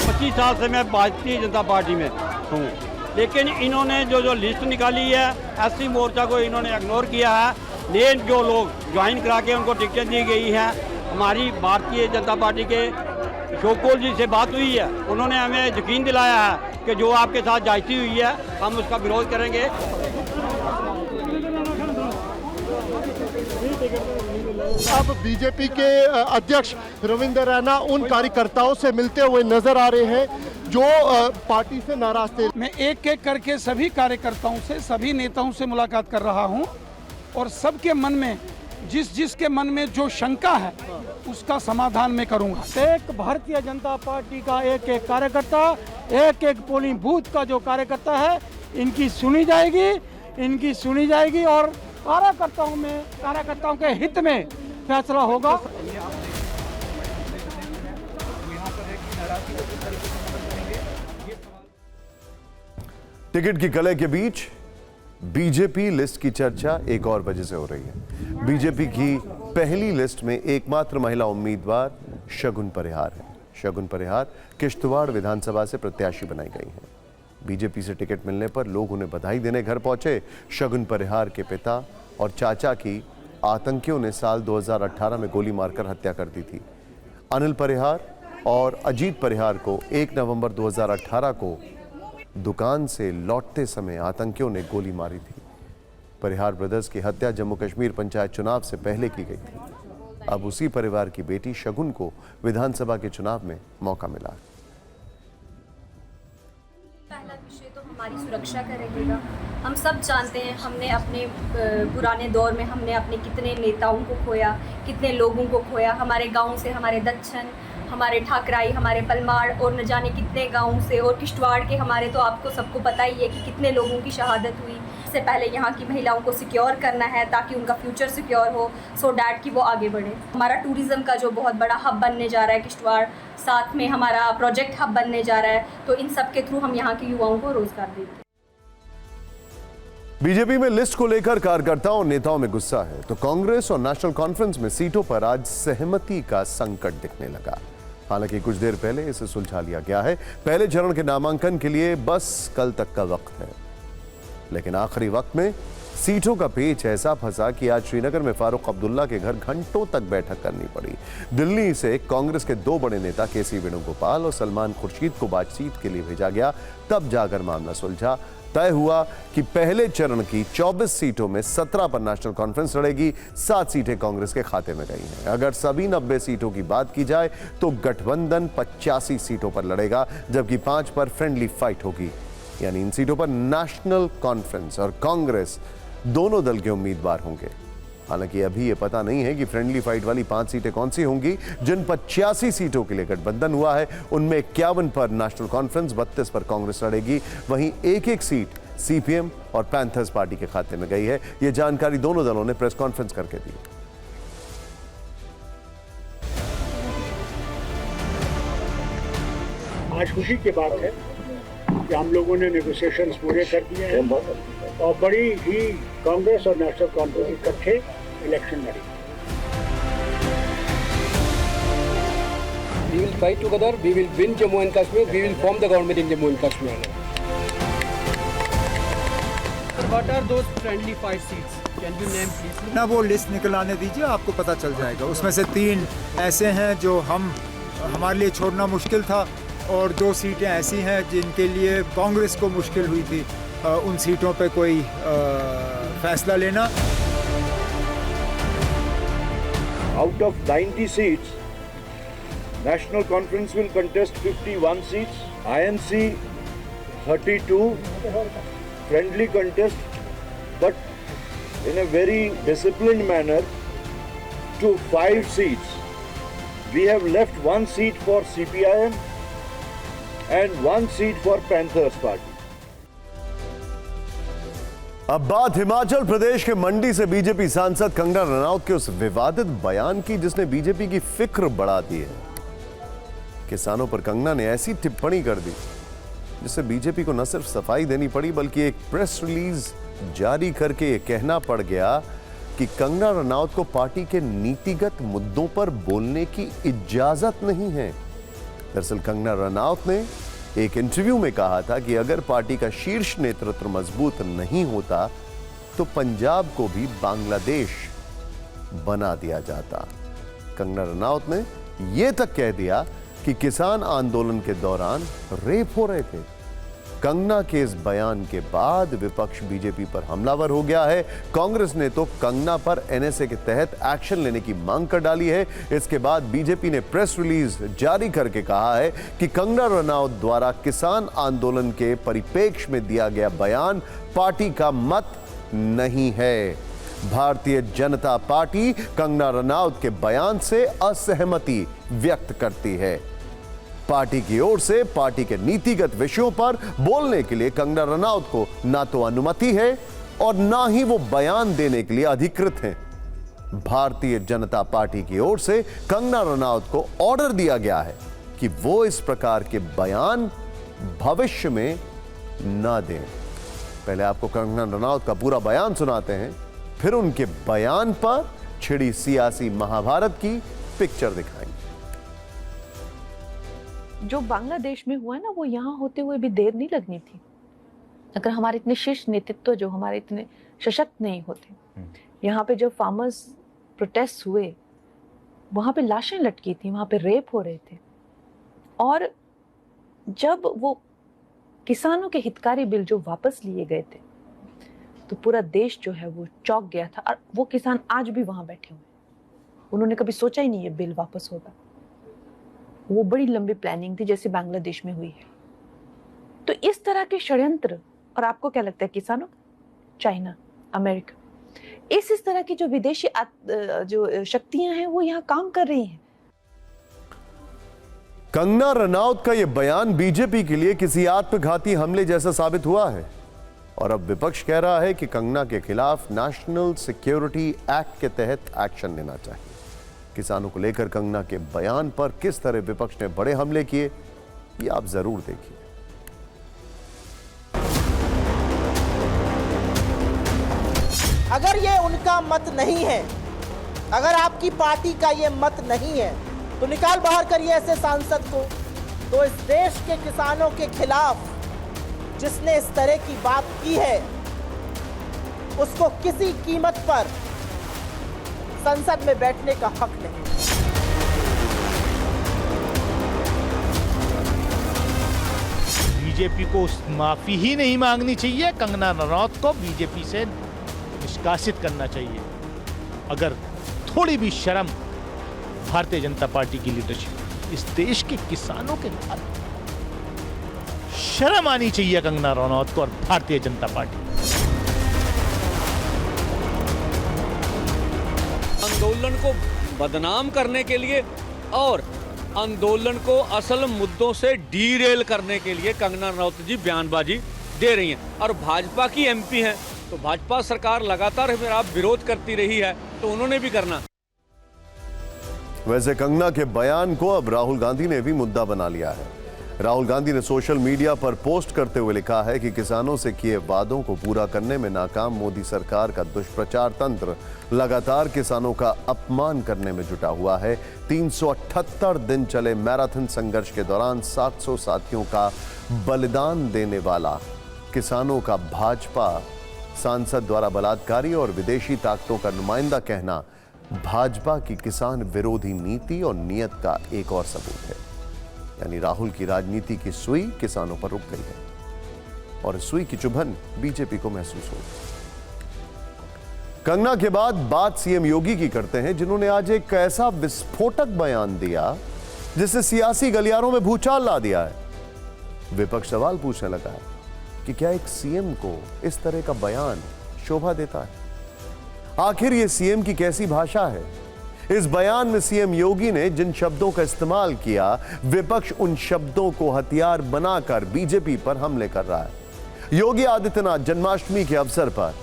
25 साल से मैं भारतीय जनता पार्टी में हूँ, लेकिन इन्होंने जो लिस्ट निकाली है, एससी मोर्चा को इन्होंने इग्नोर किया है। नए जो लोग ज्वाइन करा के उनको टिकटें दी गई हैं, हमारी भारतीय जनता पार्टी के शोकोल जी से बात हुई है, उन्होंने हमें यकीन दिलाया है कि जो आपके साथ जायती हुई है हम उसका विरोध करेंगे। अब बीजेपी के अध्यक्ष रविंद्र रैना उन कार्यकर्ताओं से मिलते हुए नजर आ रहे हैं जो पार्टी से नाराज थे। मैं एक एक करके सभी कार्यकर्ताओं से, सभी नेताओं से मुलाकात कर रहा हूं और सबके मन में जिसके मन में जो शंका है उसका समाधान मैं करूंगा। एक भारतीय जनता पार्टी का एक एक कार्यकर्ता, एक एक पोलिंग बूथ का जो कार्यकर्ता है, इनकी सुनी जाएगी और कार्यकर्ताओं के हित में फैसला होगा। टिकट की कलह के बीच बीजेपी लिस्ट की चर्चा एक और वजह से हो रही है। बीजेपी की पहली लिस्ट में एकमात्र महिला उम्मीदवार शगुन परिहार है। शगुन परिहार किश्तवाड़ विधानसभा से प्रत्याशी बनाई गई हैं। बीजेपी से टिकट मिलने पर लोग उन्हें बधाई देने घर पहुंचे। शगुन परिहार के पिता और चाचा की आतंकियों ने साल 2018 में गोली मारकर हत्या कर दी थी। अनिल परिहार और अजीत परिहार को 1 नवंबर 2018 को दुकान से लौटते समय आतंकियों ने गोली मारी थी। परिहार ब्रदर्स की हत्या जम्मू कश्मीर पंचायत चुनाव से पहले की गई थी। अब उसी परिवार की बेटी शगुन को विधानसभा के चुनाव में मौका मिला। पहला विषय तो हमारी सुरक्षा का रहेगा। हम सब जानते हैं हमने अपने पुराने दौर में हमने अपने कितने नेताओं को खोया, कितने लोगों को खोया। हमारे गांव से, हमारे दक्षिण, हमारे ठाकराई, हमारे पलमाड़ और न जाने कितने गांव से, और किश्तवाड़ के हमारे तो आपको सबको पता ही है कि कितने लोगों की शहादत हुई। इससे पहले यहाँ की महिलाओं को सिक्योर करना है ताकि उनका फ्यूचर सिक्योर हो, सो डैट कि वो आगे बढ़े। हमारा टूरिज़्म का जो बहुत बड़ा हब बनने जा रहा है किश्तवाड़, साथ में हमारा प्रोजेक्ट हब बनने जा रहा है, तो इन सब के थ्रू हम यहाँ के युवाओं को रोजगार देंगे। बीजेपी में लिस्ट को लेकर कार्यकर्ताओं और नेताओं में गुस्सा है, तो कांग्रेस और नेशनल कॉन्फ्रेंस में सीटों पर आज सहमति का संकट दिखने लगा। हालांकि कुछ देर पहले इसे सुलझा लिया गया है। पहले चरण के नामांकन के लिए बस कल तक का वक्त है, लेकिन आखिरी वक्त में सीटों का पेच ऐसा फंसा कि आज श्रीनगर में फारूक अब्दुल्ला के घर घंटों तक बैठक करनी पड़ी। दिल्ली से कांग्रेस के 2 बड़े नेता केसी वेणुगोपाल और सलमान खुर्शीद को बातचीत के लिए भेजा गया, तब जाकर मामला सुलझा। तय हुआ कि पहले चरण की 24 सीटों में 17 पर नेशनल कॉन्फ्रेंस लड़ेगी, 7 सीटें कांग्रेस के खाते में गई हैं। अगर सभी 90 सीटों की बात की जाए तो गठबंधन 85 सीटों पर लड़ेगा, जबकि 5 पर फ्रेंडली फाइट होगी। यानी इन सीटों पर नेशनल कॉन्फ्रेंस और कांग्रेस दोनों दल के उम्मीदवार होंगे। हालांकि अभी यह पता नहीं है कि फ्रेंडली फाइट वाली 5 सीटें कौन सी होंगी। जिन 85 सीटों के लिए गठबंधन हुआ है उनमें 51 पर नेशनल कॉन्फ्रेंस, 32 पर कांग्रेस लड़ेगी। वहीं एक सीट सीपीएम और पैंथर्स पार्टी के खाते में गई है। यह जानकारी दोनों दलों ने प्रेस कॉन्फ्रेंस करके दी। आज खुशी की बात है कि हम लोगों ने नेगोशिएशंस पूरे कर दिए हैं और बड़ी ही कांग्रेस और नेशनल कॉन्फ्रेंस इकट्ठे इलेक्शन लड़ी। We will fight together. We will win Jammu and Kashmir. We will form the government in Jammu and Kashmir. What are those friendly fight seats? Can you name please? ना वो लिस्ट निकल आने दीजिए, आपको पता चल जाएगा। उसमें से 3 ऐसे हैं जो हमारे लिए छोड़ना मुश्किल था और 2 सीटें ऐसी हैं जिनके लिए कांग्रेस को मुश्किल हुई थी उन सीटों पे कोई फैसला लेना। Out of 90 seats, National Conference will contest 51 seats, INC 32, friendly contest, but in a very disciplined manner to 5 seats. We have left 1 seat for CPIM and 1 seat for Panthers Party. अब बात हिमाचल प्रदेश के मंडी से बीजेपी सांसद कंगना रनौत के उस विवादित बयान की जिसने बीजेपी की फिक्र बढ़ा दी है। किसानों पर कंगना ने ऐसी टिप्पणी कर दी जिससे बीजेपी को न सिर्फ सफाई देनी पड़ी बल्कि एक प्रेस रिलीज जारी करके यह कहना पड़ गया कि कंगना रनौत को पार्टी के नीतिगत मुद्दों पर बोलने की इजाजत नहीं है। दरअसल कंगना रनौत ने एक इंटरव्यू में कहा था कि अगर पार्टी का शीर्ष नेतृत्व मजबूत नहीं होता तो पंजाब को भी बांग्लादेश बना दिया जाता। कंगना रनौत ने यह तक कह दिया कि किसान आंदोलन के दौरान रेप हो रहे थे। कंगना के इस बयान के बाद विपक्ष बीजेपी पर हमलावर हो गया है। कांग्रेस ने तो कंगना पर एनएसए के तहत एक्शन लेने की मांग कर डाली है। इसके बाद बीजेपी ने प्रेस रिलीज जारी करके कहा है कि कंगना रनौत द्वारा किसान आंदोलन के परिप्रेक्ष्य में दिया गया बयान पार्टी का मत नहीं है। भारतीय जनता पार्टी कंगना रनौत के बयान से असहमति व्यक्त करती है। पार्टी की ओर से पार्टी के नीतिगत विषयों पर बोलने के लिए कंगना रनौत को ना तो अनुमति है और ना ही वो बयान देने के लिए अधिकृत हैं। भारतीय जनता पार्टी की ओर से कंगना रनौत को ऑर्डर दिया गया है कि वो इस प्रकार के बयान भविष्य में ना दें। पहले आपको कंगना रनौत का पूरा बयान सुनाते हैं, फिर उनके बयान पर छिड़ी सियासी महाभारत की पिक्चर दिखाएंगे। जो बांग्लादेश में हुआ ना, वो यहाँ होते हुए भी देर नहीं लगनी थी। अगर हमारे इतने शीर्ष नेतृत्व जो हमारे इतने सशक्त नहीं होते, यहाँ पे जो फार्मर्स प्रोटेस्ट हुए, वहाँ पे लाशें लटकी थी, वहाँ पे रेप हो रहे थे। और जब वो किसानों के हितकारी बिल जो वापस लिए गए थे, तो पूरा देश जो है वो चौंक गया था। और वो किसान आज भी वहाँ बैठे हुए, उन्होंने कभी सोचा ही नहीं ये बिल वापस होगा। वो बड़ी लंबी प्लानिंग थी, जैसे बांग्लादेश में हुई है। तो इस तरह के षड्यंत्र, और आपको क्या लगता है किसानों, चाइना, अमेरिका, इस तरह की जो विदेशी जो शक्तियां हैं वो यहाँ काम कर रही हैं। कंगना रनौत का यह बयान बीजेपी के लिए किसी आत्मघाती हमले जैसा साबित हुआ है और अब विपक्ष कह रहा है कि कंगना के खिलाफ नेशनल सिक्योरिटी एक्ट के तहत एक्शन लेना चाहिए। किसानों को लेकर कंगना के बयान पर किस तरह विपक्ष ने बड़े हमले किए, ये आप जरूर देखिए। अगर ये उनका मत नहीं है, अगर आपकी पार्टी का ये मत नहीं है, तो निकाल बाहर करिए ऐसे सांसद को। तो इस देश के किसानों के खिलाफ जिसने इस तरह की बात की है, उसको किसी कीमत पर संसद में बैठने का हक नहीं। बीजेपी को माफी ही नहीं मांगनी चाहिए, कंगना रनौत को बीजेपी से निष्कासित करना चाहिए। अगर थोड़ी भी शर्म भारतीय जनता पार्टी की लीडरशिप, इस देश के किसानों के बाद शर्म आनी चाहिए कंगना रनौत को और भारतीय जनता पार्टी। आंदोलन को बदनाम करने के लिए और आंदोलन को असल मुद्दों से डीरेल करने के लिए कंगना रनौत जी बयानबाजी दे रही हैं। और भाजपा की एमपी हैं, तो भाजपा सरकार लगातार आप विरोध करती रही है, तो उन्होंने भी करना। वैसे कंगना के बयान को अब राहुल गांधी ने भी मुद्दा बना लिया है। राहुल गांधी ने सोशल मीडिया पर पोस्ट करते हुए लिखा है कि किसानों से किए वादों को पूरा करने में नाकाम मोदी सरकार का दुष्प्रचार तंत्र लगातार किसानों का अपमान करने में जुटा हुआ है। 378 दिन चले मैराथन संघर्ष के दौरान 700 साथियों का बलिदान देने वाला किसानों का भाजपा सांसद द्वारा बलात्कारी और विदेशी ताकतों का नुमाइंदा कहना भाजपा की किसान विरोधी नीति और नियत का एक और सबूत है। यानी राहुल की राजनीति की सुई किसानों पर रुक गई है और सुई की चुभन बीजेपी को महसूस हो। कंगना के बाद बात सीएम योगी की करते हैं, जिन्होंने आज एक ऐसा विस्फोटक बयान दिया जिससे सियासी गलियारों में भूचाल ला दिया है। विपक्ष सवाल पूछने लगा है कि क्या एक सीएम को इस तरह का बयान शोभा देता है? आखिर ये सीएम की कैसी भाषा है? इस बयान में सीएम योगी ने जिन शब्दों का इस्तेमाल किया, विपक्ष उन शब्दों को हथियार बनाकर बीजेपी पर हमले कर रहा है। योगी आदित्यनाथ जन्माष्टमी के अवसर पर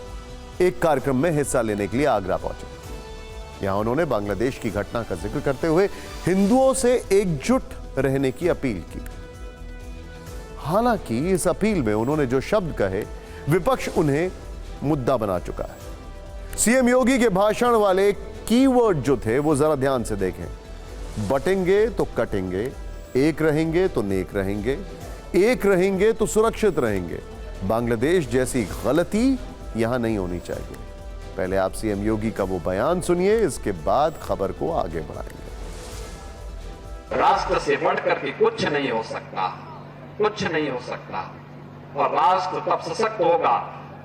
एक कार्यक्रम में हिस्सा लेने के लिए आगरा पहुंचे। यहां उन्होंने बांग्लादेश की घटना का जिक्र करते हुए हिंदुओं से एकजुट रहने की अपील की। हालांकि इस अपील में उन्होंने जो शब्द कहे, विपक्ष उन्हें मुद्दा बना चुका है। सीएम योगी के भाषण वाले कीवर्ड जो थे वो जरा ध्यान से देखें। बटेंगे तो कटेंगे, एक रहेंगे तो नेक रहेंगे, एक रहेंगे तो सुरक्षित रहेंगे। बांग्लादेश जैसी गलती यहां नहीं होनी चाहिए। पहले आप सीएम योगी का वो बयान सुनिए, इसके बाद खबर को आगे बढ़ाएंगे। राष्ट्र से बढ़कर के कुछ नहीं हो सकता, कुछ नहीं हो सकता। और राष्ट्र तब सशक्त होगा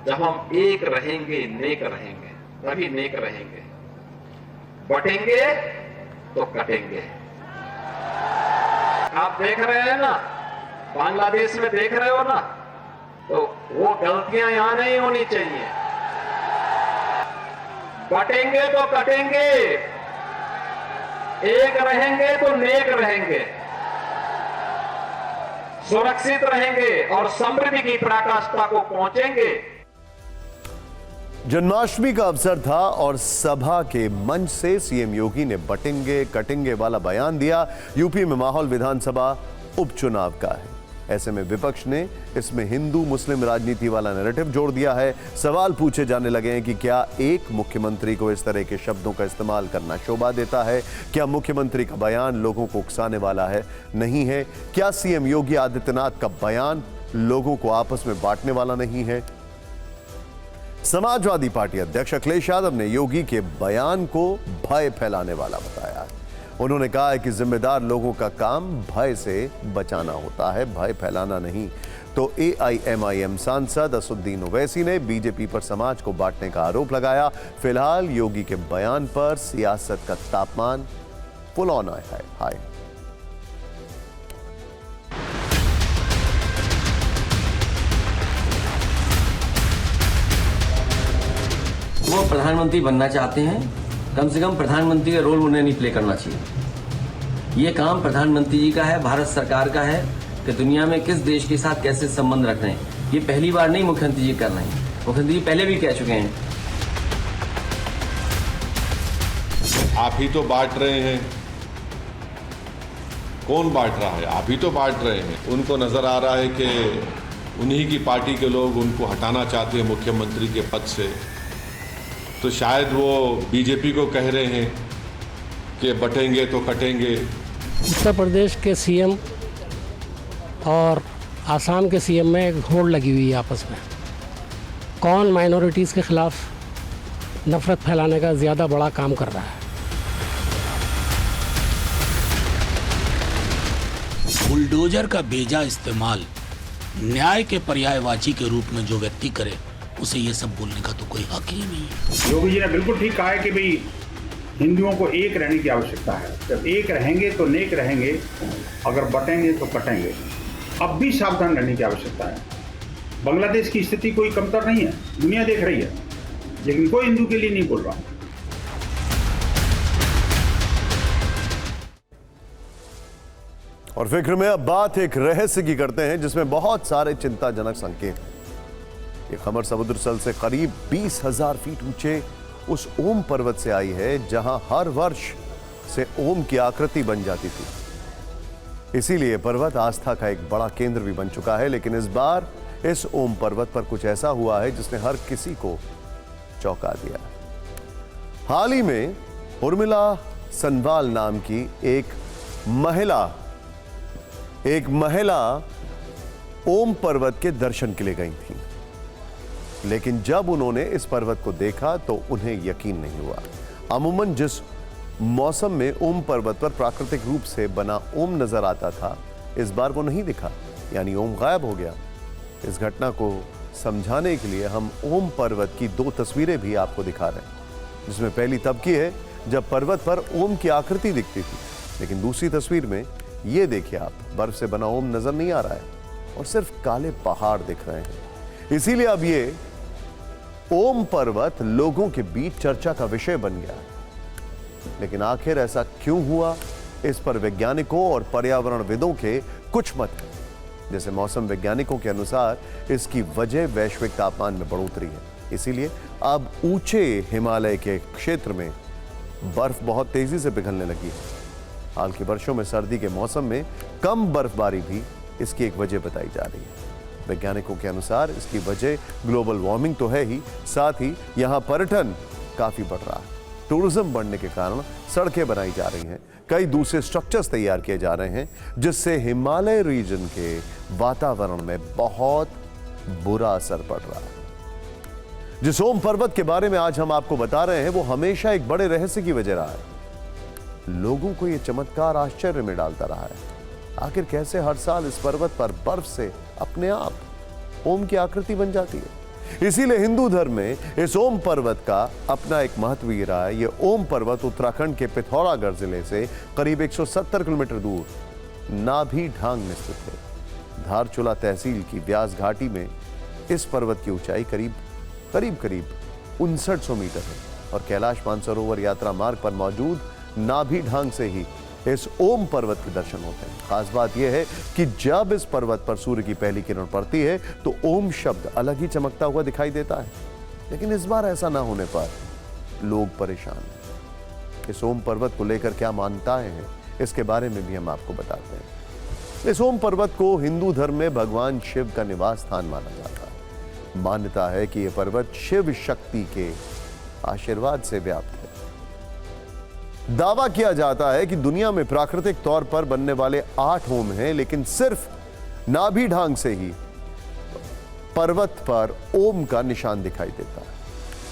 जब हम एक रहेंगे, नेक रहेंगे, तभी नेक रहेंगे। बटेंगे तो कटेंगे। आप देख रहे हैं ना, बांग्लादेश में देख रहे हो ना, तो वो गलतियां यहां नहीं होनी चाहिए। बटेंगे तो कटेंगे, एक रहेंगे तो नेक रहेंगे, सुरक्षित रहेंगे और समृद्धि की पराकाष्ठा को पहुंचेंगे। जन्माष्टमी का अवसर था और सभा के मंच से सीएम योगी ने बटेंगे कटेंगे वाला बयान दिया। यूपी में माहौल विधानसभा उपचुनाव का है, ऐसे में विपक्ष ने इसमें हिंदू मुस्लिम राजनीति वाला नैरेटिव जोड़ दिया है। सवाल पूछे जाने लगे हैं कि क्या एक मुख्यमंत्री को इस तरह के शब्दों का इस्तेमाल करना शोभा देता है? क्या मुख्यमंत्री का बयान लोगों को उकसाने वाला है? नहीं है। क्या सीएम योगी आदित्यनाथ का बयान लोगों को आपस में बांटने वाला नहीं है? समाजवादी पार्टी अध्यक्ष अखिलेश यादव ने योगी के बयान को भय फैलाने वाला बताया। उन्होंने कहा है कि जिम्मेदार लोगों का काम भय से बचाना होता है, भय फैलाना नहीं। तो एआईएमआईएम सांसद असुद्दीन ओवैसी ने बीजेपी पर समाज को बांटने का आरोप लगाया। फिलहाल योगी के बयान पर सियासत का तापमान फुल ऑन आया है हाई। वो प्रधानमंत्री बनना चाहते हैं, कम से कम प्रधानमंत्री का रोल उन्हें नहीं प्ले करना चाहिए। ये काम प्रधानमंत्री जी का है, भारत सरकार का है कि दुनिया में किस देश के साथ कैसे संबंध रख रहे हैं। ये पहली बार नहीं मुख्यमंत्री जी कर रहे हैं, मुख्यमंत्री जी पहले भी कह चुके हैं। आप ही तो बांट रहे हैं। कौन बांट रहा है? आप ही तो बांट रहे हैं। उनको नजर आ रहा है कि उन्हीं की पार्टी के लोग उनको हटाना चाहते हैं मुख्यमंत्री के पद से, तो शायद वो बीजेपी को कह रहे हैं कि बटेंगे तो कटेंगे। उत्तर प्रदेश के सीएम और आसाम के सीएम में एक होड़ लगी हुई है आपस में। कौन माइनॉरिटीज़ के खिलाफ नफरत फैलाने का ज़्यादा बड़ा काम कर रहा है? बुलडोजर का बेजा इस्तेमाल न्याय के पर्यायवाची के रूप में जो व्यक्ति करे, उसे ये सब बोलने का तो कोई हक ही नहीं है। योगी जी ने बिल्कुल ठीक कहा है कि भाई हिंदुओं को एक रहने की आवश्यकता है। जब एक रहेंगे तो नेक रहेंगे, अगर बटेंगे तो कटेंगे। अब भी सावधान रहने की आवश्यकता है। बांग्लादेश की स्थिति कोई कमतर नहीं है, दुनिया देख रही है, लेकिन कोई हिंदू के लिए नहीं बोल रहा। और फिक्र में अब बात एक रहस्य की करते हैं जिसमें बहुत सारे चिंताजनक संकेत हैं। ये खबर समुद्र तल से करीब 20,000 फीट ऊंचे उस ओम पर्वत से आई है जहां हर वर्ष से ओम की आकृति बन जाती थी। इसीलिए पर्वत आस्था का एक बड़ा केंद्र भी बन चुका है। लेकिन इस बार इस ओम पर्वत पर कुछ ऐसा हुआ है जिसने हर किसी को चौंका दिया। हाल ही में उर्मिला सनवाल नाम की एक महिला ओम पर्वत के दर्शन के लिए गई थी, लेकिन जब उन्होंने इस पर्वत को देखा तो उन्हें यकीन नहीं हुआ। अमूमन जिस मौसम में ओम पर्वत पर प्राकृतिक रूप से बना ओम नजर आता था, इस बार वो नहीं दिखा, यानी ओम गायब हो गया। इस घटना को समझाने के लिए हम ओम पर्वत की 2 तस्वीरें भी आपको दिखा रहे हैं, जिसमें पहली तब की है जब पर्वत पर ओम की आकृति दिखती थी, लेकिन दूसरी तस्वीर में ये देखिए आप, बर्फ से बना ओम नजर नहीं आ रहा है और सिर्फ काले पहाड़ दिख रहे हैं। इसीलिए अब ये ओम पर्वत लोगों के बीच चर्चा का विषय बन गया। लेकिन आखिर ऐसा क्यों हुआ, इस पर वैज्ञानिकों और पर्यावरणविदों के कुछ मत हैं। जैसे मौसम वैज्ञानिकों के अनुसार इसकी वजह वैश्विक तापमान में बढ़ोतरी है। इसीलिए अब ऊंचे हिमालय के क्षेत्र में बर्फ बहुत तेजी से पिघलने लगी है। हाल के वर्षों में सर्दी के मौसम में कम बर्फबारी भी इसकी एक वजह बताई जा रही है। वैज्ञानिकों के अनुसार इसकी वजह ग्लोबल वार्मिंग तो है ही, साथ ही यहां पर्यटन काफी बढ़ रहा है। टूरिज्म बढ़ने के कारण सड़कें बनाई जा रही हैं, कई दूसरे स्ट्रक्चर्स तैयार किए जा रहे हैं, जिससे हिमालय रीजन के वातावरण में बहुत बुरा असर पड़ रहा है। जिस ओम पर्वत के बारे में आज हम आपको बता रहे हैं वो हमेशा एक बड़े रहस्य की वजह रहा है। लोगों को यह चमत्कार आश्चर्य में डालता रहा है। आखिर कैसे हर साल इस पर्वत पर बर्फ से अपने आप ओम की आकृति बन जाती है। इसीलिए हिंदू धर्म में इस ओम पर्वत का अपना एक महत्व ही रहा है। यह ओम पर्वत उत्तराखंड के पिथौरागढ़ जिले से करीब 170 किलोमीटर दूर नाभी ढांग में स्थित है। धारचूला तहसील की व्यास घाटी में इस पर्वत की ऊंचाई करीब 5900 मीटर है और कैलाश मानसरोवर यात्रा मार्ग पर मौजूद नाभी ढांग से ही इस ओम पर्वत के दर्शन होते हैं। खास बात यह है कि जब इस पर्वत पर सूर्य की पहली किरण पड़ती है तो ओम शब्द अलग ही चमकता हुआ दिखाई देता है। लेकिन इस बार ऐसा ना होने पर लोग परेशान हैं। इस ओम पर्वत को लेकर क्या मान्यताएं हैं, इसके बारे में भी हम आपको बताते हैं। इस ओम पर्वत को हिंदू धर्म में भगवान शिव का निवास स्थान माना जाता है। मान्यता है कि यह पर्वत शिव शक्ति के आशीर्वाद से व्याप्त है। दावा किया जाता है कि दुनिया में प्राकृतिक तौर पर बनने वाले 8 ओम हैं, लेकिन सिर्फ नाभी ढांग से ही पर्वत पर ओम का निशान दिखाई देता है।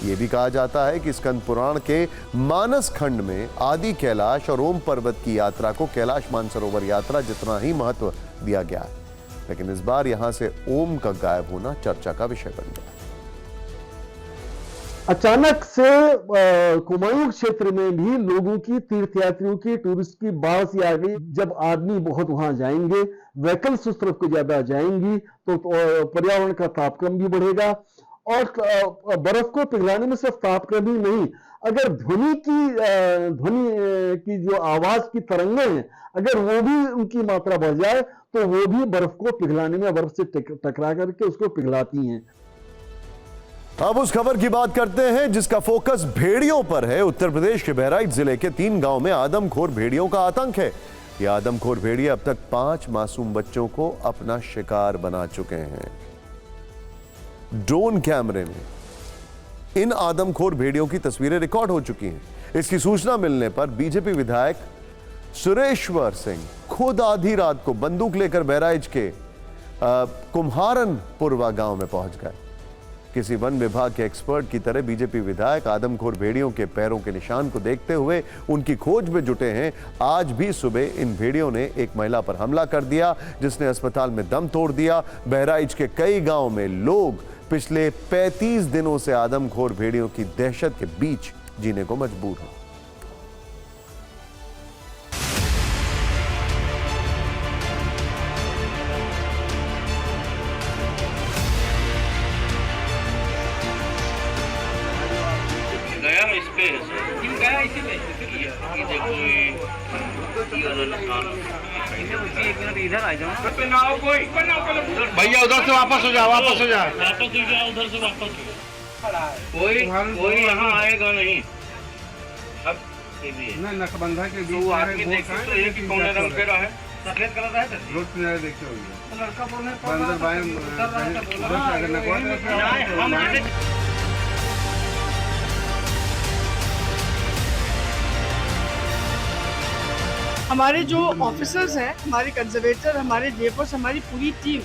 यह भी कहा जाता है कि स्कंद पुराण के मानस खंड में आदि कैलाश और ओम पर्वत की यात्रा को कैलाश मानसरोवर यात्रा जितना ही महत्व दिया गया है। लेकिन इस बार यहां से ओम का गायब होना चर्चा का विषय बन गया। अचानक से कुमायूं क्षेत्र में भी लोगों की, तीर्थयात्रियों की, टूरिस्ट की बाढ़ सी आ गई। जब आदमी बहुत वहां जाएंगे, व्हीकल्स उस तरफ को ज्यादा जाएंगी तो पर्यावरण का तापक्रम भी बढ़ेगा और बर्फ को पिघलाने में सिर्फ तापक्रम ही नहीं, अगर ध्वनि की जो आवाज की तरंगें हैं, अगर वो भी उनकी मात्रा बढ़ जाए तो वो भी बर्फ को पिघलाने में, बर्फ से टकरा करके उसको पिघलाती हैं। अब उस खबर की बात करते हैं जिसका फोकस भेड़ियों पर है। उत्तर प्रदेश के बहराइच जिले के 3 गांव में आदमखोर भेड़ियों का आतंक है। ये आदमखोर भेड़िए अब तक 5 मासूम बच्चों को अपना शिकार बना चुके हैं। ड्रोन कैमरे में इन आदमखोर भेड़ियों की तस्वीरें रिकॉर्ड हो चुकी हैं। इसकी सूचना मिलने पर बीजेपी विधायक सुरेश्वर सिंह खुद आधी रात को बंदूक लेकर बहराइच के कुम्हारनपुरवा गांव में पहुंच गए। किसी वन विभाग के एक्सपर्ट की तरह बीजेपी विधायक आदमखोर भेड़ियों के पैरों के निशान को देखते हुए उनकी खोज में जुटे हैं। आज भी सुबह इन भेड़ियों ने एक महिला पर हमला कर दिया, जिसने अस्पताल में दम तोड़ दिया। बहराइच के कई गांव में लोग पिछले 35 दिनों से आदमखोर भेड़ियों की दहशत के बीच जीने को मजबूर हैं। भैया उधर से वापस हो जाओ, वापस हो जाओ, उधर से वापस। कोई यहाँ आएगा नहीं। अब नकबंधा के बीच आदमी देखिए तो एक ही कौन रंग पेरा है, सफेद कलर है, रोड किनारे देखे होंगे। लड़का बोलने हमारे जो ऑफिसर्स हैं, हमारे कंजर्वेटर, हमारे जेफर्स, हमारी पूरी टीम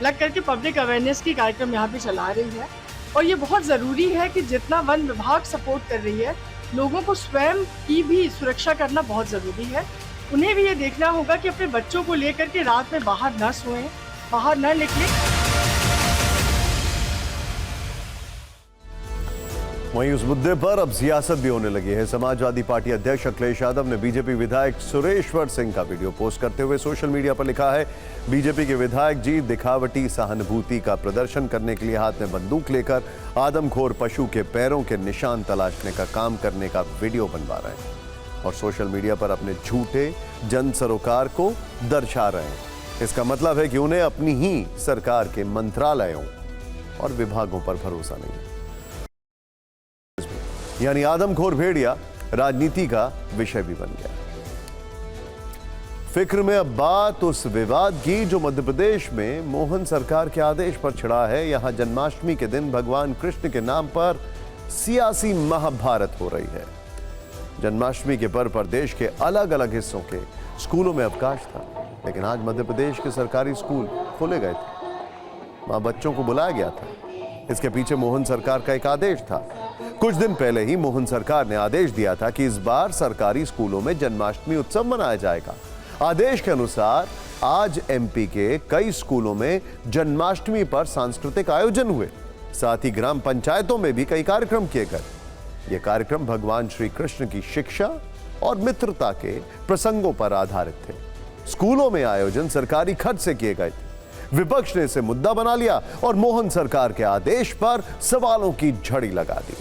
लग करके पब्लिक अवेयरनेस की कार्यक्रम यहाँ पे चला रही है। और ये बहुत ज़रूरी है कि जितना वन विभाग सपोर्ट कर रही है, लोगों को स्वयं की भी सुरक्षा करना बहुत ज़रूरी है। उन्हें भी ये देखना होगा कि अपने बच्चों को लेकर के रात में बाहर न सोएं, बाहर न निकलें। वहीं उस मुद्दे पर अब सियासत भी होने लगी है। समाजवादी पार्टी अध्यक्ष अखिलेश यादव ने बीजेपी विधायक सुरेश्वर सिंह का वीडियो पोस्ट करते हुए सोशल मीडिया पर लिखा है, बीजेपी के विधायक जी दिखावटी सहानुभूति का प्रदर्शन करने के लिए हाथ में बंदूक लेकर आदमखोर पशु के पैरों के निशान तलाशने का काम करने का वीडियो बनवा रहे हैं और सोशल मीडिया पर अपने झूठे जन सरोकार को दर्शा रहे हैं। इसका मतलब है कि उन्हें अपनी ही सरकार के मंत्रालयों और विभागों पर भरोसा नहीं है। यानी आदमखोर भेड़िया राजनीति का विषय भी बन गया। फिक्र में अब बात उस विवाद की जो मध्य प्रदेश में मोहन सरकार के आदेश पर छिड़ा है। यहां जन्माष्टमी के दिन भगवान कृष्ण के नाम पर सियासी महाभारत हो रही है। जन्माष्टमी के पर्व पर देश के अलग अलग हिस्सों के स्कूलों में अवकाश था, लेकिन आज मध्य प्रदेश के सरकारी स्कूल खोले गए थे। वहां बच्चों को बुलाया गया था इसके पीछे मोहन सरकार का एक आदेश था। कुछ दिन पहले ही मोहन सरकार ने आदेश दिया था कि इस बार सरकारी स्कूलों में जन्माष्टमी उत्सव मनाया जाएगा। आदेश के अनुसार आज एमपी के कई स्कूलों में जन्माष्टमी पर सांस्कृतिक आयोजन हुए। साथ ही ग्राम पंचायतों में भी कई कार्यक्रम किए गए। ये कार्यक्रम भगवान श्री कृष्ण की शिक्षा और मित्रता के प्रसंगों पर आधारित थे। स्कूलों में आयोजन सरकारी खर्च से किए गए थे। विपक्ष ने इसे मुद्दा बना लिया और मोहन सरकार के आदेश पर सवालों की झड़ी लगा दी।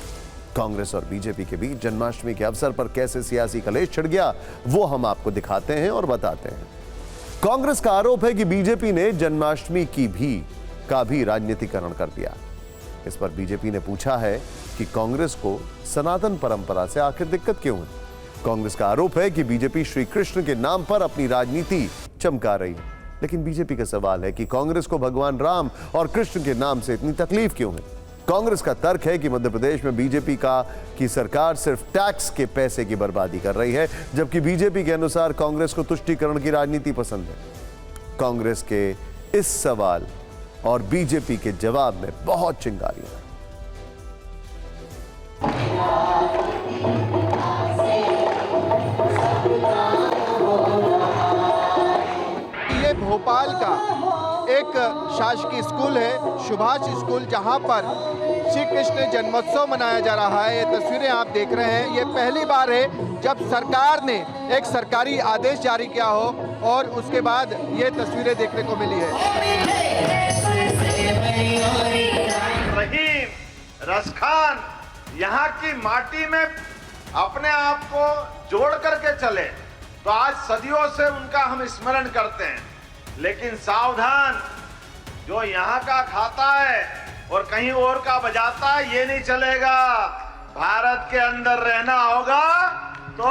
कांग्रेस और बीजेपी के बीच जन्माष्टमी के अवसर पर कैसे सियासी कलेश छिड़ गया, वो हम आपको दिखाते हैं और बताते हैं। कांग्रेस का आरोप है कि बीजेपी ने जन्माष्टमी का भी राजनीतिकरण कर दिया। इस पर बीजेपी ने पूछा है कि कांग्रेस को सनातन परंपरा से आखिर दिक्कत क्यों है। कांग्रेस का आरोप है कि बीजेपी श्री कृष्ण के नाम पर अपनी राजनीति चमका रही है। लेकिन बीजेपी का सवाल है कि कांग्रेस को भगवान राम और कृष्ण के नाम से इतनी तकलीफ क्यों है। कांग्रेस का तर्क है कि मध्य प्रदेश में बीजेपी की सरकार सिर्फ टैक्स के पैसे की बर्बादी कर रही है, जबकि बीजेपी के अनुसार कांग्रेस को तुष्टीकरण की राजनीति पसंद है। कांग्रेस के इस सवाल और बीजेपी के जवाब में बहुत चिंगारियां हैं। ये भोपाल का एक शासकीय स्कूल है, सुभाष स्कूल, जहां पर श्री कृष्ण जन्मोत्सव मनाया जा रहा है। ये तस्वीरें आप देख रहे हैं। ये पहली बार है जब सरकार ने एक सरकारी आदेश जारी किया हो और उसके बाद ये तस्वीरें देखने को मिली है। रहीम, रसखान यहाँ की माटी में अपने आप को जोड़ करके चले तो आज सदियों से उनका हम स्मरण करते हैं। लेकिन सावधान, जो यहाँ का खाता है और कहीं और का बजाता है, ये नहीं चलेगा। भारत के अंदर रहना होगा तो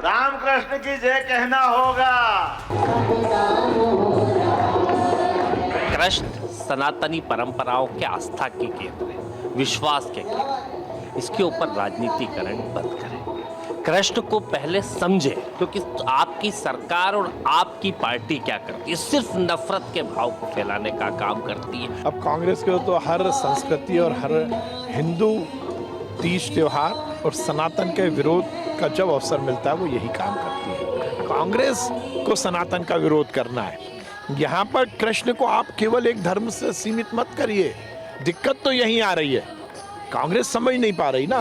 रामकृष्ण की जय कहना होगा। कृष्ण सनातनी परंपराओं के आस्था के केंद्र है, विश्वास के केंद्र। इसके ऊपर राजनीतिकरण बंद करें। कृष्ण को पहले समझे, क्योंकि आपकी सरकार और आपकी पार्टी क्या करती है, सिर्फ नफरत के भाव को फैलाने का काम करती है। अब कांग्रेस को तो हर संस्कृति और हर हिंदू तीज त्योहार और सनातन के विरोध का जब अवसर मिलता है वो यही काम करती है। कांग्रेस को सनातन का विरोध करना है। यहाँ पर कृष्ण को आप केवल एक धर्म से सीमित मत करिए। दिक्कत तो यहीं आ रही है, कांग्रेस समझ नहीं पा रही ना।